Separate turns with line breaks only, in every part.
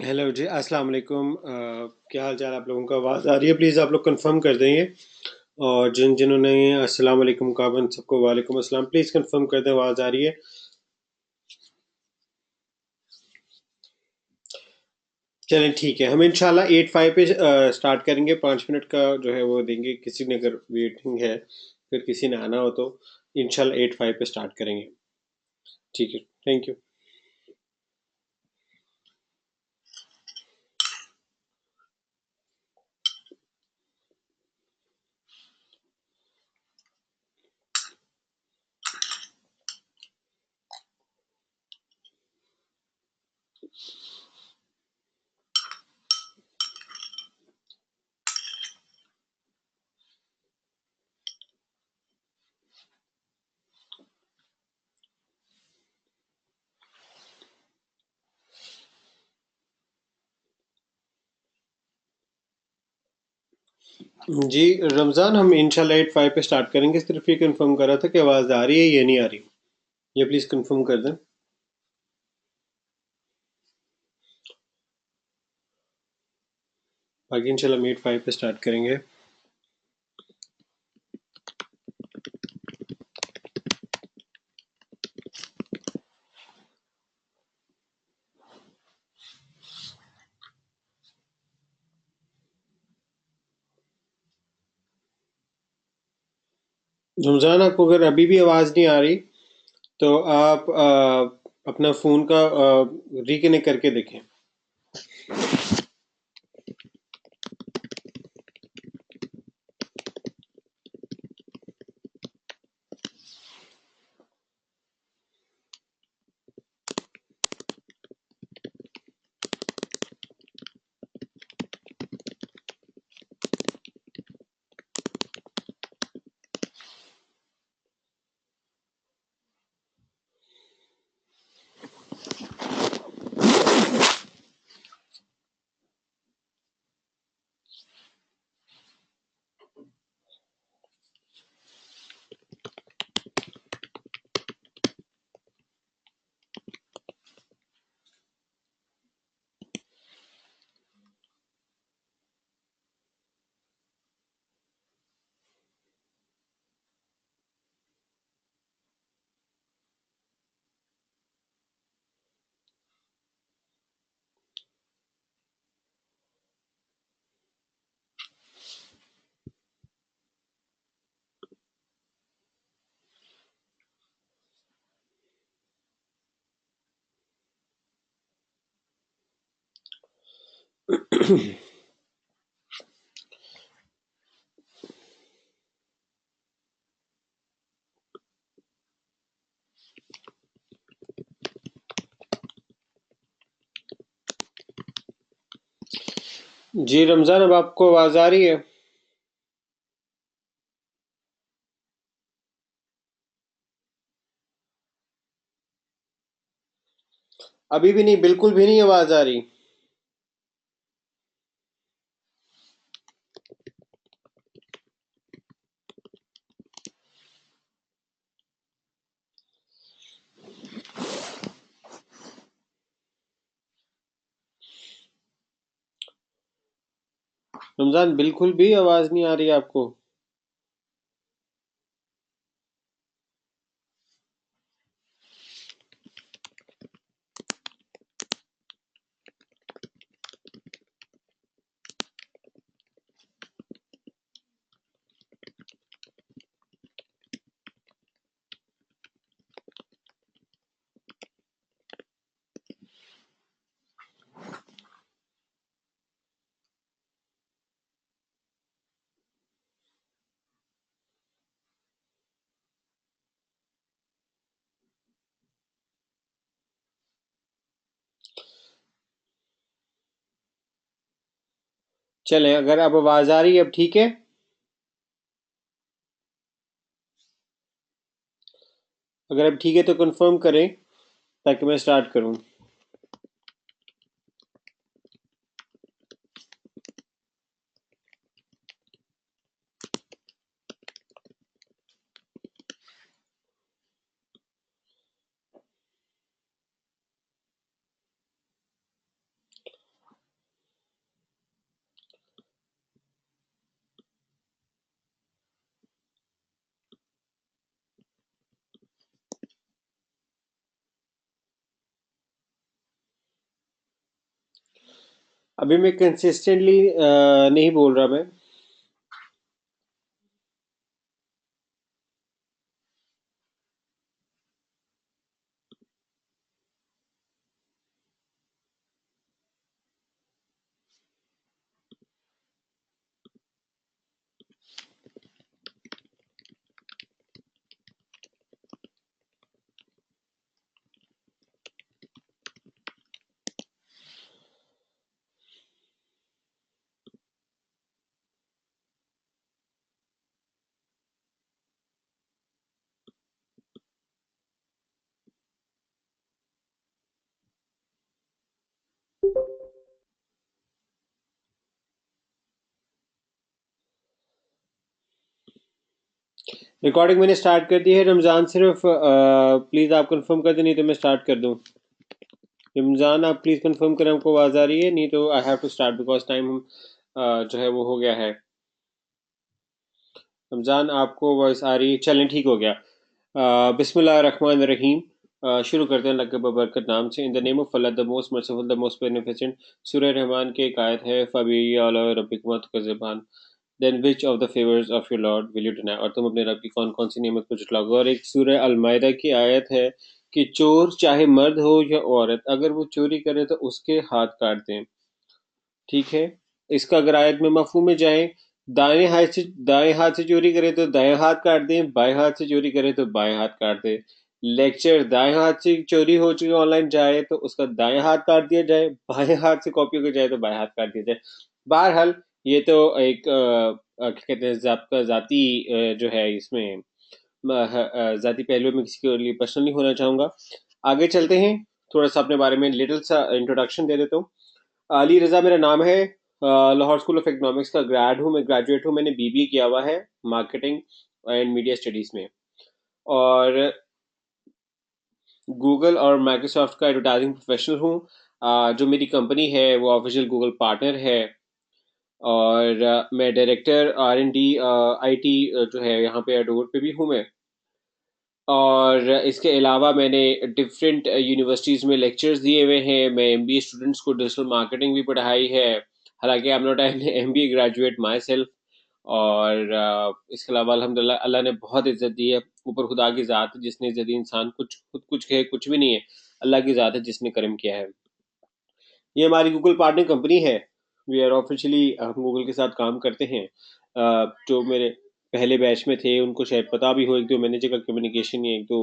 Hello जी, अस्सलाम वालेकुम। क्या हाल चाल आप लोगों का? आवाज़ आ रही है? प्लीज़ आप लोग कंफर्म कर देंगे। और जिन्होंने अस्सलाम वालेकुम कहा बन सबको वालेकुम अस्सलाम, प्लीज़ कंफर्म कर दें आवाज़ आ रही है। चलें ठीक है, हम इंशाल्लाह 8:05 पे स्टार्ट करेंगे। 5 मिनट का जो है वो देंगे, किसी ने अगर वेटिंग है फिर किसी ने आना हो तो इंशाल्लाह 8:05 पे स्टार्ट करेंगे। ठीक है, थैंक यू। जी रमज़ान, हम इंशाल्लाह 8:05 पे स्टार्ट करेंगे। सिर्फ ये कंफर्म कर रहा था कि आवाज़ आ रही है या नहीं आ रही। ये प्लीज़ कंफर्म कर दें। बाकी इंशाल्लाह हम 8:05 पे स्टार्ट करेंगे। रमज़ान, आपको अगर अभी भी आवाज़ नहीं आ रही तो आप अपना फ़ोन का रिकनेक्ट करके देखें। जी रमज़ान, अब आपको आवाज़ आ रही है? अभी भी नहीं, बिल्कुल भी नहीं आवाज़ आ रही। रमज़ान, बिल्कुल भी आवाज़ नहीं आ रही है आपको? चलें, अगर अब आवाज़ आ रही है, अब ठीक है। अगर अब ठीक है तो कंफर्म करें ताकि मैं स्टार्ट करूं। अभी मैं कंसिस्टेंटली नहीं बोल रहा मैं। रिकॉर्डिंग मैंने स्टार्ट कर दी है। रमज़ान सिर्फ प्लीज़ आप कंफर्म कर दें, नहीं तो मैं स्टार्ट कर दूं। रमज़ान आप प्लीज़ कंफर्म करें आपको आवाज़ आ रही है, नहीं तो I have to start because time जो है वो हो गया है। रमज़ान आपको वॉइस आ रही है? चलें ठीक हो गया। बिस्मिल्लाह रहमान रहीम। शुरू करते हैं अल्लाह के बबरकत नाम से। In the name of Allah the most merciful the most beneficent. सूरह रहमान की एक आयत है, फबी अला रब्बिकुमा तुकज़्ज़िबान। Then which of the favours of your lord will you deny, और तुम अपने रब की कौन कौन सी नेमत को झुटलाओगे। और एक सूरह अल माइदा की आयत है कि चोर चाहे मर्द हो या औरत, अगर वो चोरी करे तो उसके हाथ काट दें। ठीक है। इसका अगर आयत में मफहूम में जाए, दाएं हाथ से चोरी करे तो दाएं हाथ काट दें, बाएं हाथ से चोरी करे तो बाएं हाथ काट दें। लेक्चर दाएं हाथ से चोरी हो चुकी ऑनलाइन जाए तो उसका दाएं हाथ काट दिया जाए, बाएं हाथ से कॉपी हो जाए तो बाएं हाथ काट दिया जाए। बहरहाल ये तो एक क्या कहते हैं, आपका जाती जो है इसमें जाती पहलू में किसी के लिए पर्सनल नहीं होना चाहूंगा। आगे चलते हैं। थोड़ा सा अपने बारे में लिटिल सा इंट्रोडक्शन दे देता हूँ। अली रज़ा मेरा नाम है। लाहौर स्कूल ऑफ इकोनॉमिक्स का ग्रेड हूँ मैं, ग्रेजुएट हूँ। मैंने बीबीए किया हुआ है मार्केटिंग एंड मीडिया स्टडीज़ में। और गूगल और माइक्रोसॉफ्ट का एडवर्टाइजिंग प्रोफेशनल हूँ। जो मेरी कंपनी है वो ऑफिशियल गूगल पार्टनर है। और मैं डायरेक्टर R&D IT जो है यहाँ पे एडोर पे भी हूँ मैं। और इसके अलावा मैंने डिफरेंट यूनिवर्सिटीज़ में लेक्चर्स दिए हुए हैं। मैं MBA स्टूडेंट्स को डिजिटल मार्केटिंग भी पढ़ाई है। हालांकि I am not an MBA graduate my self. और इसके अलावा अल्हम्दुलिल्लाह अल्लाह ने बहुत इज्जत दी है। ऊपर खुदा की ज़ात है जिसने इज्जत दी। इंसान कुछ खुद कुछ है कुछ भी नहीं है, अल्लाह की ज़ात है जिसने करम किया है। ये हमारी गूगल पार्टनर कंपनी है। वी आर ऑफिशियली हम गूगल के साथ काम करते हैं। जो मेरे पहले बैच में थे उनको शायद पता भी हो, एक दो मैनेजर का कम्युनिकेशन या एक दो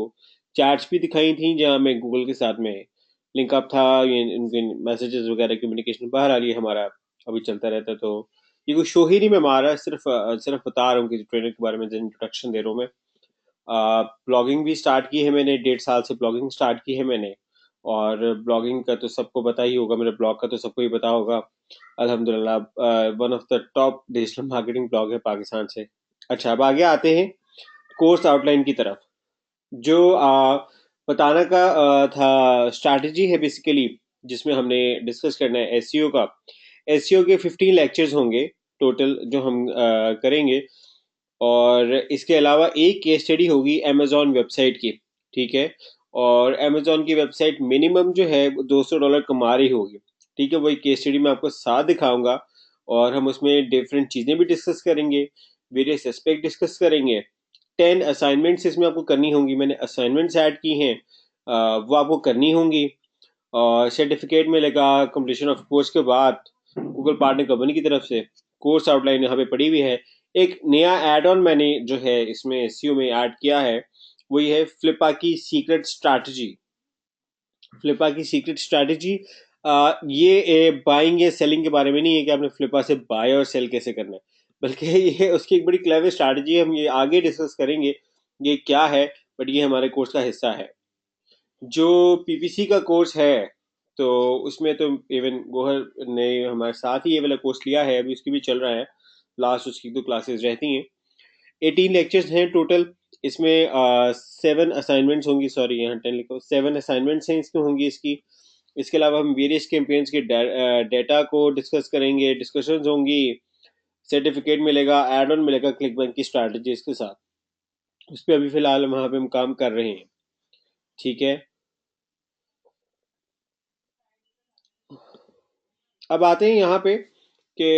चैट्स भी दिखाई थी जहाँ मैं गूगल के साथ में लिंक अप था, ये उनके मैसेजेस वगैरह कम्युनिकेशन बाहर आ रही है हमारा अभी चलता रहता है। तो ये कोई शो ही नहीं मैं मारा, सिर्फ सिर्फ बता रहा हूँ कि ट्रेनर के बारे में इंट्रोडक्शन दे रहा हूँ मैं। ब्लॉगिंग भी स्टार्ट की है मैंने, 1.5 साल से ब्लॉगिंग स्टार्ट की है मैंने। और ब्लॉगिंग का तो सबको पता ही होगा, मेरे ब्लॉग का तो सबको ही पता होगा। अल्हम्दुलिल्लाह one of the top digital marketing blog है पाकिस्तान से। अच्छा, अब आगे आते हैं कोर्स आउटलाइन की तरफ। जो बताना का था स्ट्रैटेजी है बेसिकली, जिसमें हमने डिस्कस करना है एसईओ का। एसईओ के 15 लेक्चर्स होंगे टोटल जो हम करेंगे। और इसके अलावा एक केस स्टडी होगी अमेजोन वेबसाइट की। ठीक है। और अमेजोन की वेबसाइट मिनिमम जो है $200 कमा रही होगी। ठीक है, वही केस स्टडी मैं आपको साथ दिखाऊंगा। और हम उसमें डिफरेंट चीज़ें भी डिस्कस करेंगे, वेरियस एस्पेक्ट डिस्कस करेंगे। 10 असाइनमेंट्स इसमें आपको करनी होंगी, मैंने असाइनमेंट्स ऐड की हैं। वो आपको करनी होंगी। और सर्टिफिकेट मिलेगा कंप्लीशन ऑफ कोर्स के बाद गूगल पार्टनर कंपनी की तरफ से। कोर्स आउटलाइन यहाँ पे पड़ी हुई है। एक नया एड ऑन मैंने जो है इसमें एसईओ में ऐड किया है, वो ये है फ्लिपा की सीक्रेट स्ट्रैटेजी। फ्लिपा की सीक्रेट स्ट्रैटेजी ये बाइंग या सेलिंग के बारे में नहीं है कि आपने फ्लिपा से बाय और सेल कैसे करना है, बल्कि ये उसकी एक बड़ी क्लेवर स्ट्रैटेजी है। हम ये आगे डिस्कस करेंगे ये क्या है, बट ये हमारे कोर्स का हिस्सा है। जो PPC का कोर्स है तो उसमें तो इवन गोहर ने हमारे साथ ही ये वाला कोर्स लिया है, अभी उसकी भी चल रहा है। लास्ट उसकी 2 क्लासेस रहती हैं। 18 लेक्चर्स हैं टोटल। इसमें 7 असाइनमेंट्स होंगी, सॉरी यहाँ 10 लिखा, 7 असाइनमेंट्स हैं इसमें होंगी इसकी। इसके अलावा हम वेरियस कैंपेन्स के डेटा को डिस्कस करेंगे, डिस्कशंस होंगी। सर्टिफिकेट मिलेगा, एड ऑन मिलेगा क्लिक बैंक की स्ट्रैटेजी के साथ। उस पर अभी फिलहाल वहाँ पे हम काम कर रहे हैं। ठीक है। अब आते हैं यहाँ पे कि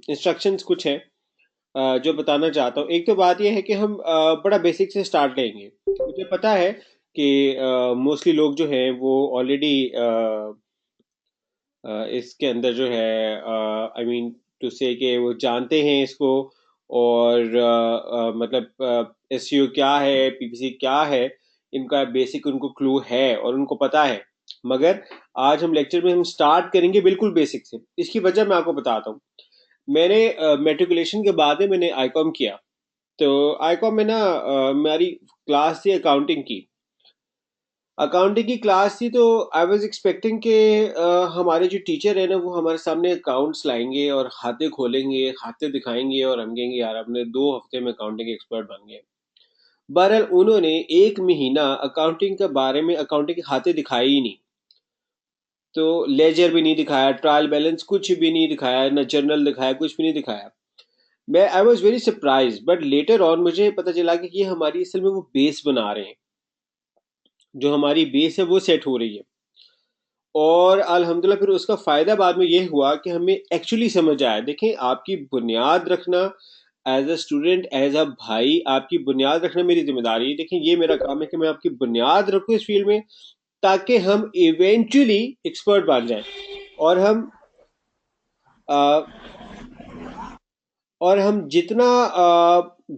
इंस्ट्रक्शंस कुछ हैं जो बताना चाहता हूँ। एक तो बात यह है कि हम बड़ा बेसिक से स्टार्ट लेंगे। मुझे पता है कि मोस्टली लोग जो हैं वो ऑलरेडी इसके अंदर जो है आई मीन टू से कि वो जानते हैं इसको, और मतलब एसईओ क्या है, पीपीसी क्या है, इनका बेसिक उनको क्लू है और उनको पता है। मगर आज हम लेक्चर में हम स्टार्ट करेंगे बिल्कुल बेसिक से। इसकी वजह मैं आपको बताता हूँ। मैंने मेट्रिकुलेशन के बाद में मैंने आईकॉम किया। तो आईकॉम में ना हमारी क्लास थी अकाउंटिंग की। अकाउंटिंग की क्लास थी तो आई वाज एक्सपेक्टिंग कि हमारे जो टीचर है ना वो हमारे सामने अकाउंट्स लाएंगे और खाते खोलेंगे, खाते दिखाएंगे और हम कहेंगे यार अपने 2 हफ्ते में अकाउंटिंग एक्सपर्ट बन गए। बहरहाल उन्होंने 1 महीना अकाउंटिंग के बारे में, अकाउंटिंग के खाते दिखाए ही नहीं। तो लेजर भी नहीं दिखाया, ट्रायल बैलेंस कुछ भी नहीं दिखाया, न जर्नल दिखाया, कुछ भी नहीं दिखाया। मैं I was very surprise, but later on मुझे पता चला कि ये हमारी असल में वो बेस बना रहे हैं। जो हमारी बेस है वो सेट हो रही है। और अल्हम्दुलिल्लाह फिर उसका फ़ायदा बाद में ये हुआ कि हमें एक्चुअली समझ आया। देखें, आपकी बुनियाद रखना as a student, as a भाई, आपकी बुनियाद रखना मेरी जिम्मेदारी है। देखें, ये मेरा काम है कि मैं आपकी बुनियाद रखूँ इस फील्ड में, ताकि हम इवेंचुअली एक्सपर्ट बन जाएं। और हम आ, और हम जितना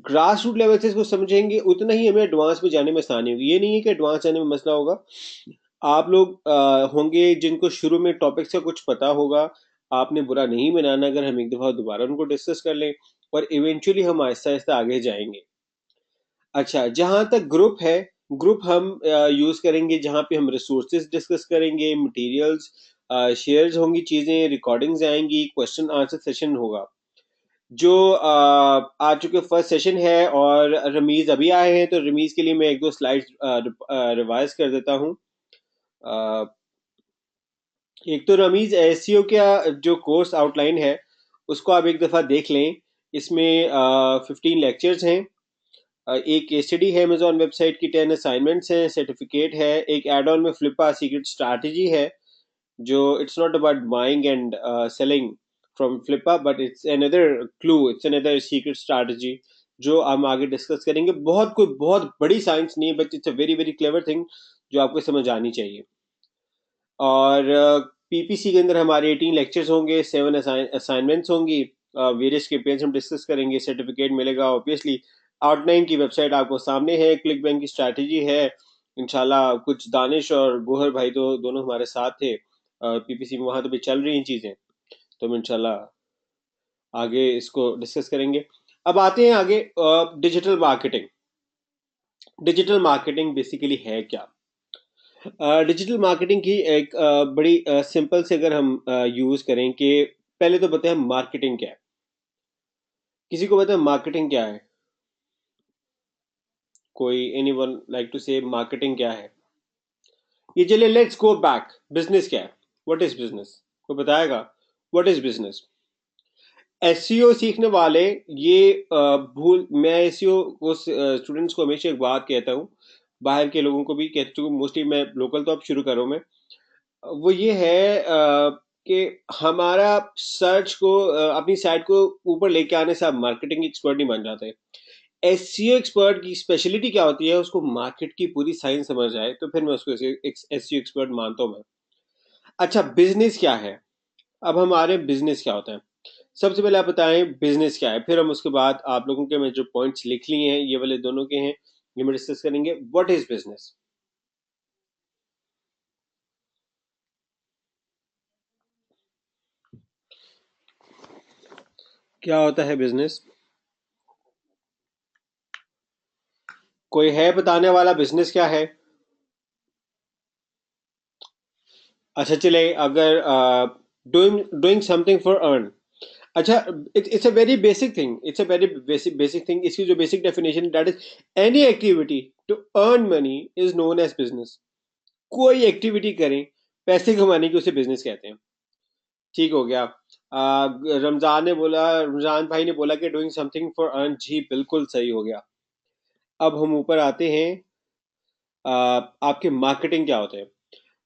ग्रास रूट लेवल से इसको समझेंगे उतना ही हमें एडवांस में जाने में आसानी होगी। ये नहीं है कि एडवांस जाने में मसला होगा। आप लोग होंगे जिनको शुरू में टॉपिक से कुछ पता होगा, आपने बुरा नहीं मनाना अगर हम एक दफ़ा दोबारा उनको डिस्कस कर लें, और इवेंचुअली हम आहिस्ता आहिस्ता आगे जाएंगे। अच्छा, जहाँ तक ग्रुप है, ग्रुप हम यूज़ करेंगे जहाँ पे हम रिसोर्सेज डिस्कस करेंगे, मटेरियल्स शेयर्स होंगी, चीज़ें रिकॉर्डिंग्स आएंगी, क्वेश्चन आंसर सेशन होगा। जो आ चुके फर्स्ट सेशन है और रमीज अभी आए हैं, तो रमीज के लिए मैं एक दो स्लाइड रिवाइज कर देता हूँ। अ, एक तो रमीज एसईओ का जो कोर्स आउटलाइन है उसको आप एक दफ़ा देख लें। इसमें 15 लेक्चर्स हैं, एक केस स्टडी है अमेजॉन वेबसाइट की, 10 असाइनमेंट्स हैं, सर्टिफिकेट है, एक एड ऑन में फ्लिपा सीक्रेट स्ट्रैटेजी है, जो it's not about buying and selling from Flippa, but it's another clue, it's another secret strategy जो हम आगे डिस्कस करेंगे। बहुत कोई बहुत बड़ी साइंस नहीं है, but it's a very very clever thing जो आपको समझ आनी चाहिए। और पीपीसी के अंदर हमारे 18 लेक्चर्स होंगे, 7 असाइनमेंट्स होंगी, वेरियस कैंपेन्स हम डिस्कस करेंगे, सर्टिफिकेट मिलेगा ऑब्वियसली। आउटलाइन की वेबसाइट आपको सामने है, क्लिक बैंक की स्ट्रैटेजी है। इंशाल्लाह कुछ दानिश और गोहर भाई तो दोनों हमारे साथ थे पीपीसी में, वहाँ तो भी चल रही हैं चीज़ें, तो हम इंशाल्लाह आगे इसको डिस्कस करेंगे। अब आते हैं आगे, digital marketing. Digital marketing basically है क्या? डिजिटल मार्केटिंग की एक बड़ी सिंपल से अगर हम यूज करें कि पहले तो बताएं मार्केटिंग क्या है। किसी को पता है मार्केटिंग क्या है? कोई एनीवन लाइक टू से मार्केटिंग क्या है? ये चलिए लेट्स गो बैक। बिजनेस क्या है? What is business? कोई बताएगा व्हाट इज बिजनेस? एसईओ सीखने वाले ये भूल, मैं एसईओ को स्टूडेंट्स को हमेशा एक बात कहता हूँ, बाहर के लोगों को भी कहता हूँ, मोस्टली मैं लोकल तो अब शुरू कर रहा हूँ मैं। वो ये है कि हमारा सर्च को अपनी साइट को ऊपर लेके आने से आप मार्केटिंग एक्सपर्ट नहीं बन जाते। एसईओ एक्सपर्ट की स्पेशलिटी क्या होती है? उसको मार्केट की पूरी साइंस समझ आए तो फिर मैं उसको एसईओ एक्सपर्ट मानता हूँ मैं। अच्छा, बिजनेस क्या है? अब हमारे बिजनेस क्या होता है? सबसे पहले आप बताएं बिजनेस क्या है, फिर हम उसके बाद आप लोगों के मैं जो पॉइंट्स लिख लिए हैं ये वाले दोनों के हैं, ये में डिस्कस करेंगे। What is business? क्या होता है बिजनेस? कोई है बताने वाला बिजनेस क्या है? अच्छा चले, अगर doing doing something for earn. अच्छा, it's a very basic thing, it's a very basic thing. इसकी जो basic definition that is any activity to earn money is known as business. कोई एक्टिविटी करें पैसे कमाने की, उसे बिजनेस कहते हैं। ठीक हो गया। रमजान ने बोला, रमजान भाई ने बोला कि डूइंग समथिंग फॉर अर्न, जी बिल्कुल सही हो गया। अब हम ऊपर आते हैं। आपके मार्केटिंग क्या होते हैं?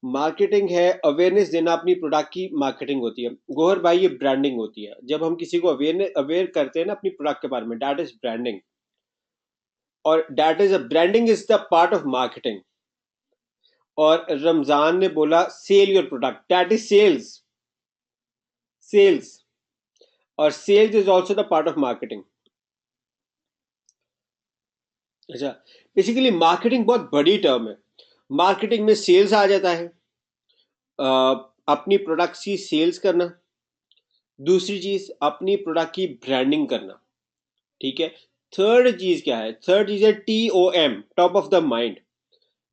मार्केटिंग है अवेयरनेस देना, अपनी प्रोडक्ट की मार्केटिंग होती है। गोहर भाई ये ब्रांडिंग होती है, जब हम किसी को अवेयर करते हैं ना अपनी प्रोडक्ट के बारे में, दैट इज ब्रांडिंग। और that is a branding is the part of marketing. और रमजान ने बोला sell your product, that is sales. Sales. और sales is also the part of marketing. अच्छा, बेसिकली मार्केटिंग बहुत बड़ी टर्म है। मार्केटिंग में सेल्स आ जाता है, अ, अपनी प्रोडक्ट की सेल्स करना। दूसरी चीज अपनी प्रोडक्ट की ब्रांडिंग करना। ठीक है। थर्ड चीज क्या है? थर्ड चीज है TOM, top of the mind.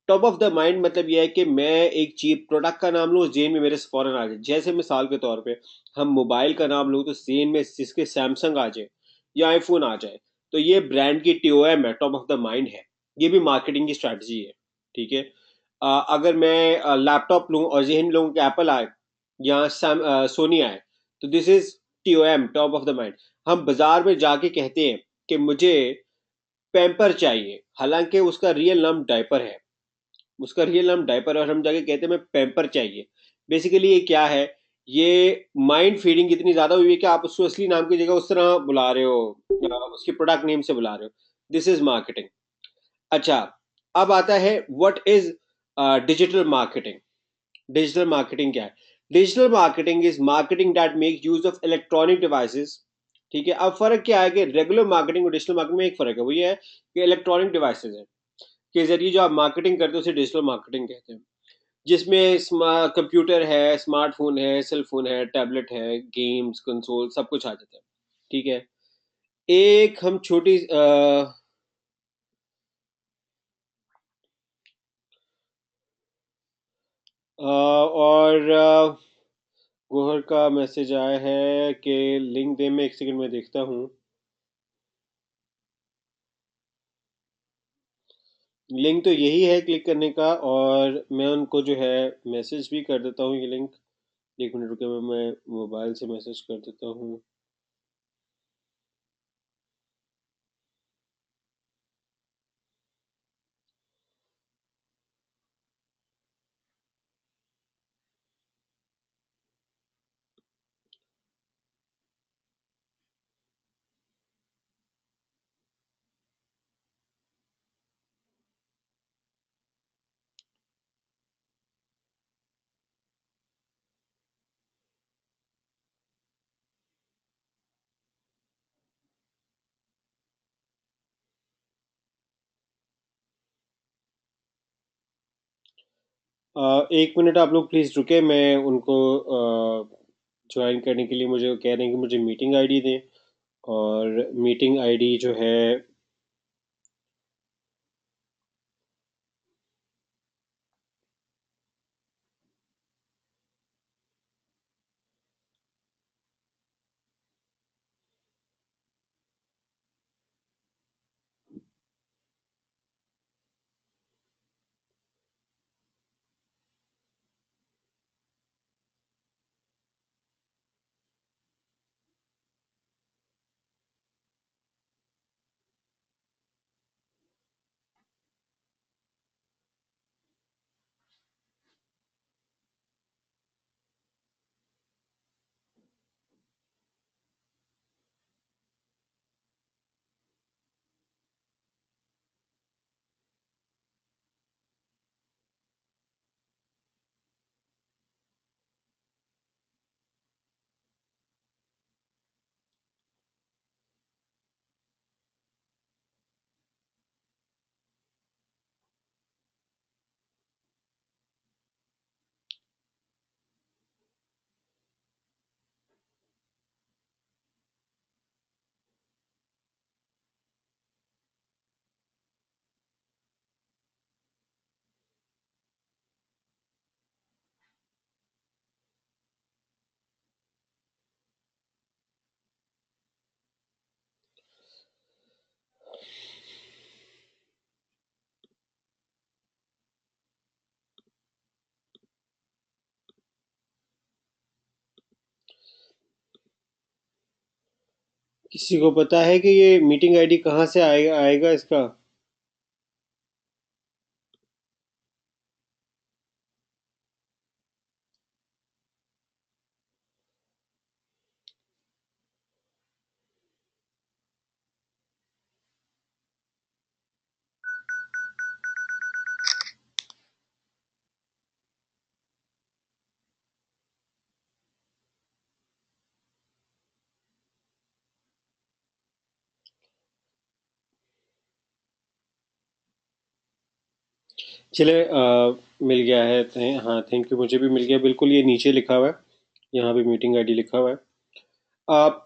Top of the mind मतलब यह है कि मैं एक चीज प्रोडक्ट का नाम लूँ, जेन में मेरे फौरन आ जाए। जैसे मिसाल के तौर पे हम मोबाइल का नाम लूँ तो जेन में जिसके सैमसंग आ जाए या आईफोन आ जाए, तो ये ब्रांड की TOM है, टॉप ऑफ द माइंड है। ये भी मार्केटिंग की स्ट्रैटेजी है। ठीक है। अगर मैं लैपटॉप लूँ और जहन में लूँ कि एप्पल आए या सोनी आए, तो this is TOM, top of the mind. हम बाजार में जाके कहते हैं कि मुझे पैम्पर चाहिए, हालांकि उसका रियल नाम डायपर है। उसका रियल नाम डायपर है और हम जाके कहते हैं मैं पैम्पर चाहिए। बेसिकली ये क्या है? ये माइंड फीडिंग इतनी ज्यादा हुई है कि आप उसको असली नाम की जगह उस तरह बुला रहे हो, उसके प्रोडक्ट नेम से बुला रहे हो। This is marketing. अच्छा, अब आता है what is digital marketing. Digital marketing क्या है? Digital marketing is marketing that make use of electronic devices. ठीक है। अब फर्क क्या है कि रेगुलर मार्केटिंग और डिजिटल मार्केटिंग में एक फर्क है, वो ये है कि इलेक्ट्रॉनिक डिवाइसेस है के जरिए जो आप मार्केटिंग करते हो उसे डिजिटल मार्केटिंग कहते हैं। जिसमें कंप्यूटर है, स्मार्टफोन है, सेल फोन है, टैबलेट है, गेम्स, कंसोल, सब कुछ आ जाता है। ठीक है। एक हम छोटी और गोहर का मैसेज आया है कि लिंक दे, मैं एक सेकंड में देखता हूँ। लिंक तो यही है क्लिक करने का, और मैं उनको जो है मैसेज भी कर देता हूँ ये लिंक। एक मिनट रुके, मैं मोबाइल से मैसेज कर देता हूँ। एक मिनट आप लोग प्लीज़ रुके, मैं उनको ज्वाइन करने के लिए मुझे कह रहे हैं कि मुझे मीटिंग आईडी दें। और मीटिंग आईडी जो है, किसी को पता है कि ये मीटिंग आईडी कहाँ से आएगा इसका? चले मिल गया है। हाँ, थैंक यू, मुझे भी मिल गया। बिल्कुल, ये नीचे लिखा हुआ है, यहाँ पे मीटिंग आईडी लिखा हुआ है। अब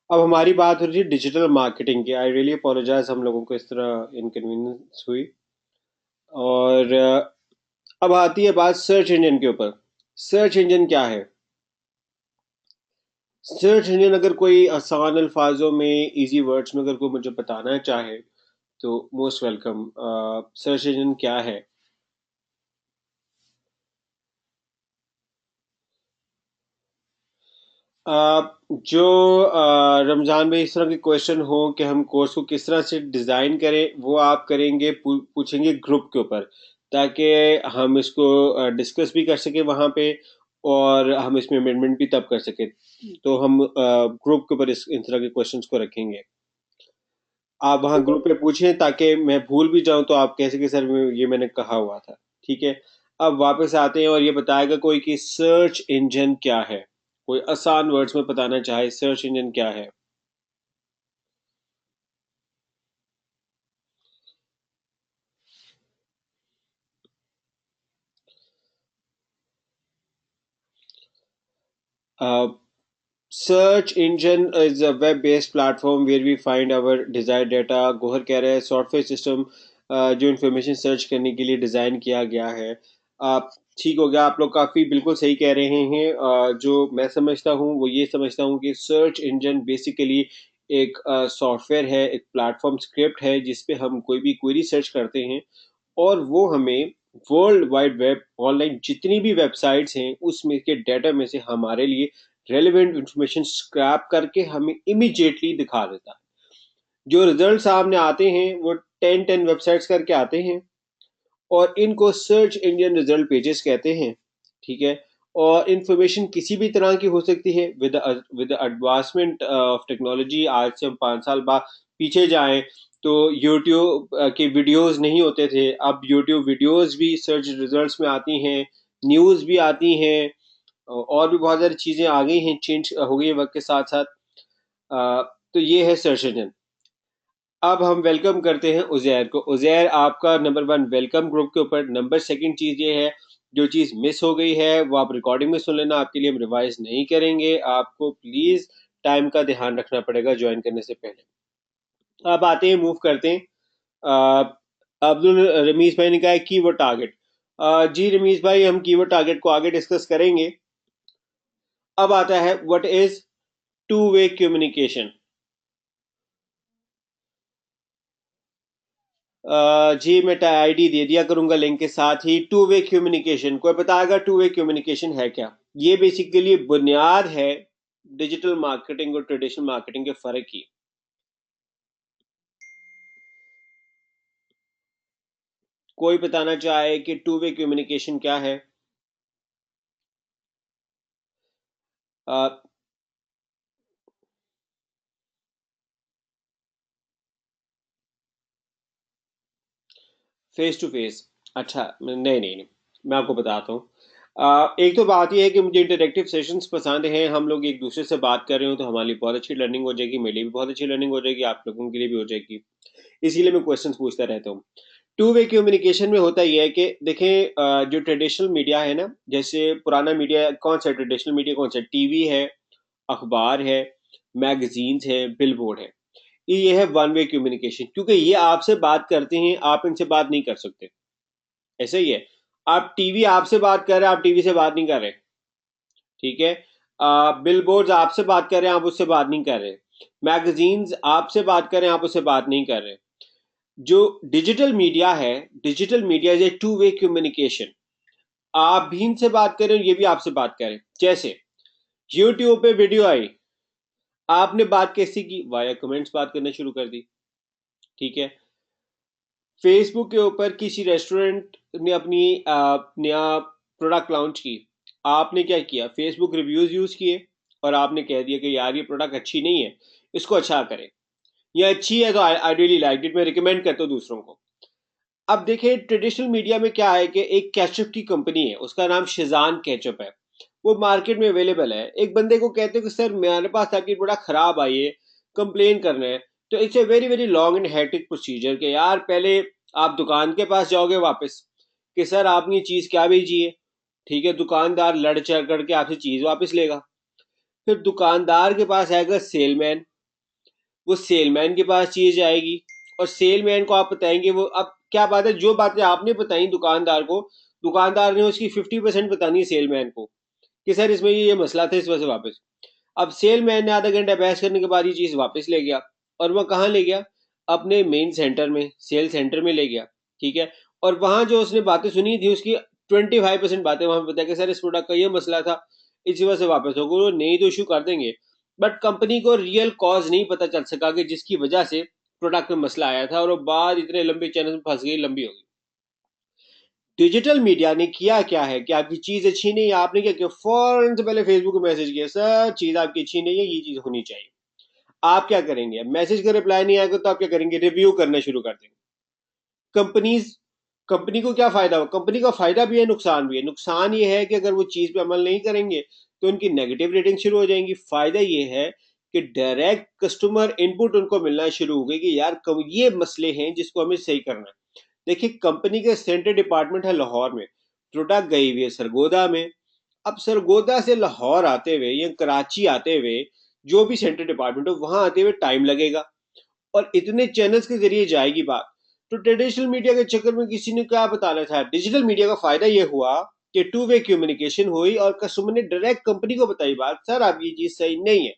अब हमारी बात हो रही है डिजिटल मार्केटिंग की। आई रियली अपोलोजाइज हम लोगों को इस तरह इनकन्वीनियंस हुई। और अब आती है बात सर्च इंजन के ऊपर। सर्च इंजन क्या है? सर्च इंजन, अगर कोई आसान अल्फाजों में, इजी वर्ड्स में अगर कोई मुझे बताना चाहे तो मोस्ट वेलकम। सर्च इंजन क्या है? जो रमज़ान में इस तरह के क्वेश्चन हो कि हम कोर्स को किस तरह से डिज़ाइन करें, वो आप करेंगे, पूछेंगे ग्रुप के ऊपर, ताकि हम इसको डिस्कस भी कर सकें वहाँ पे, और हम इसमें अमेंडमेंट भी तब कर सकें। तो हम ग्रुप के ऊपर इन तरह के क्वेश्चंस को रखेंगे। आप वहाँ ग्रुप पे पूछें, ताकि मैं भूल भी जाऊं तो आप कह सके सर ये मैंने कहा हुआ था। ठीक है। अब वापस आते हैं, और ये बताएगा कोई कि सर्च इंजन क्या है। कोई आसान वर्ड्स में बताना चाहे सर्च इंजन क्या है। Search engine is a web based platform where we find our desired data. Gohar कह रहे हैं सॉफ्टवेयर सिस्टम जो इंफॉर्मेशन सर्च करने के लिए डिज़ाइन किया गया है। आप ठीक हो गया, आप लोग काफ़ी बिल्कुल सही कह रहे हैं। जो मैं समझता हूँ वो ये समझता हूँ कि सर्च इंजन बेसिकली एक सॉफ्टवेयर है, एक प्लेटफॉर्म स्क्रिप्ट है जिस पे हम कोई भी क्वेरी सर्च करते हैं, और वो हमें वर्ल्ड वाइड वेब, ऑनलाइन जितनी भी वेबसाइट्स हैं उसमें के डाटा में से हमारे लिए रेलिवेंट इंफॉर्मेशन स्क्रैप करके हमें इमीडिएटली दिखा देता है। जो रिजल्ट सामने आते हैं वो 10 वेबसाइट्स करके आते हैं, और इनको सर्च इंजन रिजल्ट पेजेस कहते हैं। ठीक है। और इंफॉर्मेशन किसी भी तरह की हो सकती है। विद एडवांसमेंट ऑफ टेक्नोलॉजी, आज से हम 5 साल बाद पीछे जाएं तो यूट्यूब के वीडियोस नहीं होते थे, अब यूट्यूब वीडियोस भी सर्च रिजल्ट्स में आती हैं, न्यूज़ भी आती हैं, और भी बहुत सारी चीज़ें आ गई हैं, चेंज हो गई है वक्त के साथ साथ। तो ये है सर्च इंजन। अब हम वेलकम करते हैं उजैर को। उजैर, आपका नंबर 1 वेलकम ग्रुप के ऊपर। नंबर सेकंड चीज़ ये है, जो चीज़ मिस हो गई है वो आप रिकॉर्डिंग में सुन लेना, आपके लिए हम रिवाइज नहीं करेंगे। आपको प्लीज़ टाइम का ध्यान रखना पड़ेगा ज्वाइन करने से पहले। अब आते हैं, मूव करते हैं। अब्दुल रमीज भाई ने कहा है कीवर्ड टारगेट। जी रमीज भाई, हम कीवर्ड टारगेट को आगे डिस्कस करेंगे। अब आता है what is two way communication. जी मैं आईडी दे दिया करूंगा लिंक के साथ ही। टू वे कम्युनिकेशन, कोई बताएगा टू वे कम्युनिकेशन है क्या? ये बेसिकली बुनियाद है डिजिटल मार्केटिंग और ट्रेडिशनल मार्केटिंग के फर्क की। कोई बताना चाहे कि टू वे कम्युनिकेशन क्या है? Face to face? अच्छा, नहीं नहीं नहीं, मैं आपको बताता हूँ। एक तो बात यह है कि मुझे इंटरेक्टिव सेशंस पसंद हैं। हम लोग एक दूसरे से बात कर रहे हो तो हमारे लिए बहुत अच्छी लर्निंग हो जाएगी, मेरे लिए भी बहुत अच्छी लर्निंग हो जाएगी, आप लोगों के लिए भी हो जाएगी। इसीलिए मैं क्वेश्चंस पूछता रहता हूँ। टू वे कम्युनिकेशन में होता यह है कि देखें, जो ट्रेडिशनल मीडिया है ना, जैसे पुराना मीडिया कौन सा, ट्रेडिशनल मीडिया कौन सा, टीवी है, अखबार है, मैगजीन्स है, बिलबोर्ड है। ये है वन वे कम्युनिकेशन, क्योंकि ये आपसे बात करते हैं, आप इनसे बात नहीं कर सकते। ऐसा ही है। आप टीवी आपसे बात कर रहे हैं, आप टीवी से बात नहीं कर रहे। ठीक है। बिलबोर्ड्स आपसे बात कर रहे हैं, आप उससे बात नहीं कर रहे। मैगजीन्स आपसे बात कर रहे हैं, आप उससे बात नहीं कर रहे। जो डिजिटल मीडिया है, digital media is a to way communication. आप भी इनसे बात कर रहे हो, ये भी आपसे बात कर रहे हैं। जैसे यूट्यूब पे वीडियो आई, आपने बात कैसी की? वाया कमेंट्स बात करना शुरू कर दी। ठीक है। फेसबुक के ऊपर किसी रेस्टोरेंट ने अपनी नया प्रोडक्ट लॉन्च की, आपने क्या किया? फेसबुक रिव्यूज यूज किए, और आपने कह दिया कि यार ये प्रोडक्ट अच्छी नहीं है, इसको अच्छा करें, ये अच्छी है तो आई रियली लाइक इट, मैं रिकमेंड करता हूँ दूसरों को। अब देखिए ट्रेडिशनल मीडिया में क्या है कि एक केचप की कंपनी है, उसका नाम शिजान केचप है, वो मार्केट में अवेलेबल है। एक बंदे को कहते हो कि सर मेरे पास आपकी प्रोडक्ट खराब आई है, कंप्लेन करना है, तो it's a very very long and hectic procedure कि यार पहले आप दुकान के पास जाओगे वापस कि सर आपने चीज़ क्या भेजी है, ठीक है, दुकानदार लड़ चढ़ करके आपसे चीज़ वापस लेगा। फिर दुकानदार के पास आएगा सेलमैन, वो सेलमैन के पास चीज़ आएगी और सेलमैन को आप बताएंगे, वो अब क्या बात है, जो बातें आपने बताई दुकानदार को, दुकानदार ने उसकी 50% बतानी है सेलमैन को कि सर इसमें ये मसला था, इस वजह से वापस। अब सेलमैन ने आधा घंटा बहस करने के बाद ये चीज़ वापस ले गया, और वह कहाँ ले गया, अपने मेन सेंटर में, सेल सेंटर में ले गया, ठीक है। और वहां जो उसने बातें सुनी थी उसकी 25% बातें वहां बताया कि सर इस प्रोडक्ट का ये मसला था, इसी वजह से वापस होगा, वो नहीं तो इशू कर देंगे। बट कंपनी को रियल कॉज नहीं पता चल सका कि जिसकी वजह से प्रोडक्ट में मसला आया था, और वो बात इतने लंबे चैनल में फंस गई, लंबी हो गई। डिजिटल मीडिया ने किया क्या है कि आपकी चीज अच्छी नहीं है, आपने क्या किया, फौरन से पहले फेसबुक को मैसेज किया, सर चीज आपकी अच्छी नहीं है, ये चीज होनी चाहिए। आप क्या करेंगे, मैसेज का रिप्लाई नहीं आएगा तो आप क्या करेंगे, रिव्यू करना शुरू कर देंगे। कंपनीज कंपनी को क्या फायदा हो, कंपनी का फायदा भी है, नुकसान भी है। नुकसान ये है कि अगर वो चीज पे अमल नहीं करेंगे तो उनकी नेगेटिव रेटिंग शुरू हो जाएंगी। फायदा ये है कि डायरेक्ट कस्टमर इनपुट उनको मिलना शुरू हो गई कि यार ये मसले हैं जिसको हमें सही करना है। देखिए, कंपनी के सेंटर डिपार्टमेंट है लाहौर में, प्रोडक्ट गई हुई है सरगोदा में। अब सरगोदा से लाहौर आते हुए या कराची आते हुए, जो भी सेंटर डिपार्टमेंट हो वहां आते हुए टाइम लगेगा, और इतने चैनल्स के जरिए जाएगी बात। तो ट्रेडिशनल मीडिया के चक्कर में किसी ने क्या बताना था, डिजिटल मीडिया का फायदा यह हुआ कि टू वे कम्युनिकेशन हुई और कस्टमर ने डायरेक्ट कंपनी को बताई बात, सर आप ये चीज सही नहीं है।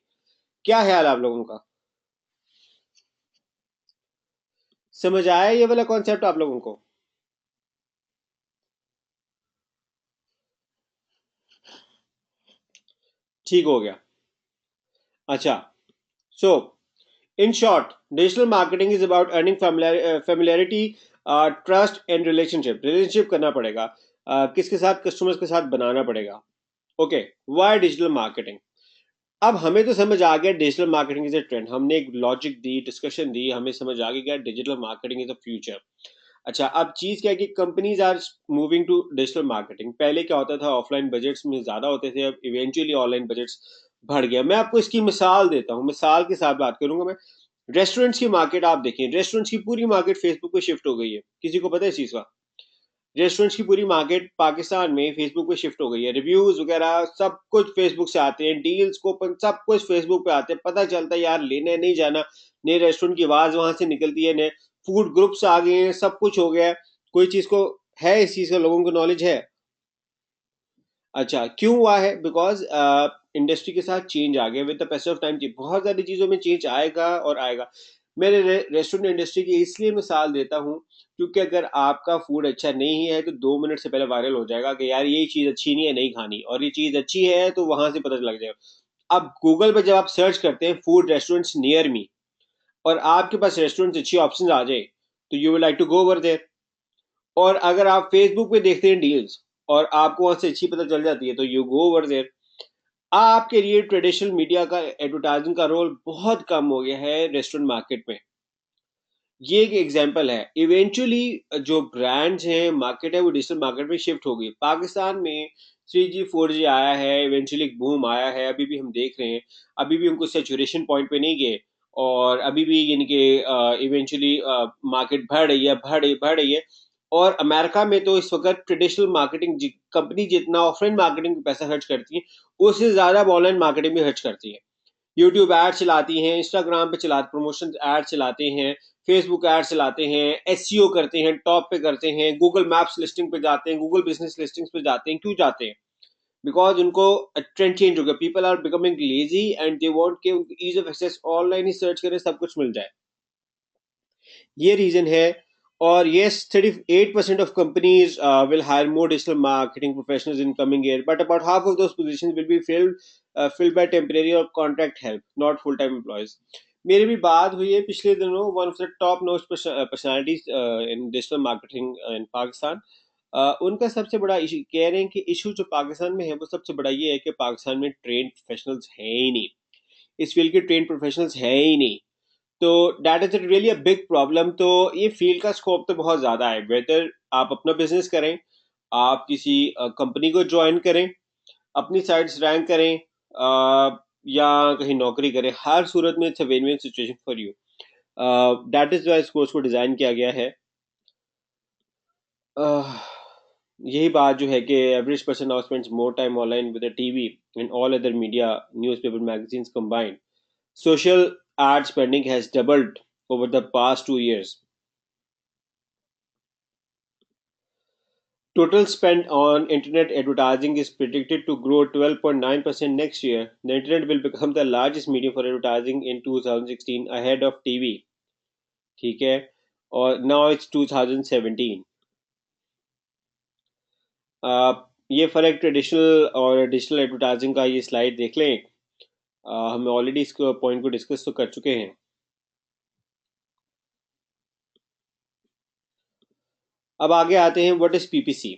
क्या ख्याल आप लोगों का, समझ आया ये वाला कॉन्सेप्ट आप लोगों को? ठीक हो गया। अच्छा, so in short, digital marketing is about earning familiarity, trust and relationship करना पड़ेगा, किसके साथ, कस्टमर्स के साथ बनाना पड़ेगा। Okay, why digital marketing? अब हमें तो समझ आ गया digital marketing is a trend, हमने एक लॉजिक दी, डिस्कशन दी, हमें समझ आ गया digital marketing is a future. अच्छा, अब चीज क्या है कि companies are moving to digital marketing. पहले क्या होता था, ऑफलाइन बजट्स में ज्यादा होते थे, अब इवेंचुअली ऑनलाइन बजट्स बढ़ गया। मैं आपको इसकी मिसाल देता हूँ, मिसाल के साथ बात करूंगा मैं। रेस्टोरेंट्स की मार्केट आप देखें, रेस्टोरेंट्स की पूरी मार्केट फेसबुक पे शिफ्ट हो गई है, किसी को पता है इस चीज का? रेस्टोरेंट्स की पूरी मार्केट पाकिस्तान में फेसबुक पे शिफ्ट हो गई है, रिव्यूज वगैरह सब कुछ फेसबुक से आते हैं, डील्स कूपन सब कुछ फेसबुक पे आते हैं, पता चलता है यार लेने नहीं जाना, नए रेस्टोरेंट की आवाज वहां से निकलती है, नए फूड ग्रुप्स आ गए हैं, सब कुछ हो गया है। कोई चीज को है, इस चीज का लोगों को नॉलेज है? अच्छा, क्यों हुआ है? बिकॉज इंडस्ट्री के साथ चेंज आ गया, with the passage of time बहुत सारी चीज़ों में चेंज आएगा और आएगा। मेरे रेस्टोरेंट इंडस्ट्री की इसलिए मिसाल देता हूँ क्योंकि अगर आपका फूड अच्छा नहीं है तो 2 मिनट से पहले वायरल हो जाएगा कि यार ये चीज़ अच्छी नहीं है, नहीं खानी, और ये चीज़ अच्छी है तो वहां से पता लग जाएगा। अब गूगल पर जब आप सर्च करते हैं फूड रेस्टोरेंट्स नियर मी, और आपके पास रेस्टोरेंट्स अच्छी ऑप्शन आ जाए, तो you will like to go over there. और अगर आप फेसबुक पे देखते हैं डील्स और आपको वहां से अच्छी पता चल जाती है तो यू गो ओवर देयर। आपके लिए ट्रेडिशनल मीडिया का एडवर्टाइजिंग का रोल बहुत कम हो गया है रेस्टोरेंट मार्केट में। ये एक एग्जांपल है। इवेंचुअली जो ब्रांड्स हैं, मार्केट है, वो डिजिटल मार्केट में शिफ्ट हो गई। पाकिस्तान में 3G 4G आया है, इवेंचुअली एक बूम आया है, अभी भी हम देख रहे हैं, अभी भी उनको सेचुरेशन पॉइंट पे नहीं गए, और अभी भी यानी कि इवेंचुअली मार्केट बढ़ रही है। और अमेरिका में तो इस वक्त ट्रेडिशनल मार्केटिंग कंपनी जितना ऑफलाइन मार्केटिंग में पैसा खर्च करती है, उससे ज्यादा ऑनलाइन मार्केटिंग में खर्च करती है। यूट्यूब एड चलाती हैं, इंस्टाग्राम पे चलाते, प्रमोशन एड चलाते हैं, फेसबुक एड चलाते हैं, एसईओ करते हैं, टॉप पे करते हैं, गूगल मैप्स लिस्टिंग पे जाते हैं, गूगल बिजनेस लिस्टिंग्स पे जाते हैं। क्यों जाते हैं? बिकॉज उनको ट्रेंड चेंज हो गया, people are becoming lazy and they want के ईज ऑफ एक्सेस, ऑनलाइन ही सर्च करें सब कुछ मिल जाए, ये रीजन है। और yes, 38% of companies will hire more digital marketing professionals in coming year, but about half of those positions will be filled by temporary or contract help, not full time employees. मेरी भी बात हुई है पिछले दिनों, one of the top most personalities in digital marketing in Pakistan. उनका सबसे बड़ा इशू कह रहे हैं कि इशू जो पाकिस्तान में है वो सबसे बड़ा ये है कि पाकिस्तान में ट्रेन प्रोफेशनल्स है ही नहीं, इस फील्ड के ट्रेन प्रोफेशनल्स है ही नहीं। तो that is really a big problem. तो ये फील्ड का स्कोप तो बहुत ज़्यादा है, बेहतर आप अपना बिजनेस करें, आप किसी कंपनी को ज्वाइन करें, अपनी साइट्स रैंक करें, या कहीं नौकरी करें, हर सूरत में it's a win win situation for you. That is why इस कोर्स को डिज़ाइन किया गया है। आह, यही बात जो है कि average person now spends more time online with the TV and all other media newspaper magazines combined. Social ad spending has doubled over the past 2 years. Total spend on internet advertising is predicted to grow 12.9% next year. The internet will become the largest medium for advertising in 2016 ahead of TV. ठीक है और now it's 2017. आप ये फर्क traditional और digital advertising का ये slide देख लें. हम ऑलरेडी इसको पॉइंट को डिस्कस तो कर चुके हैं. अब आगे आते हैं. What is PPC?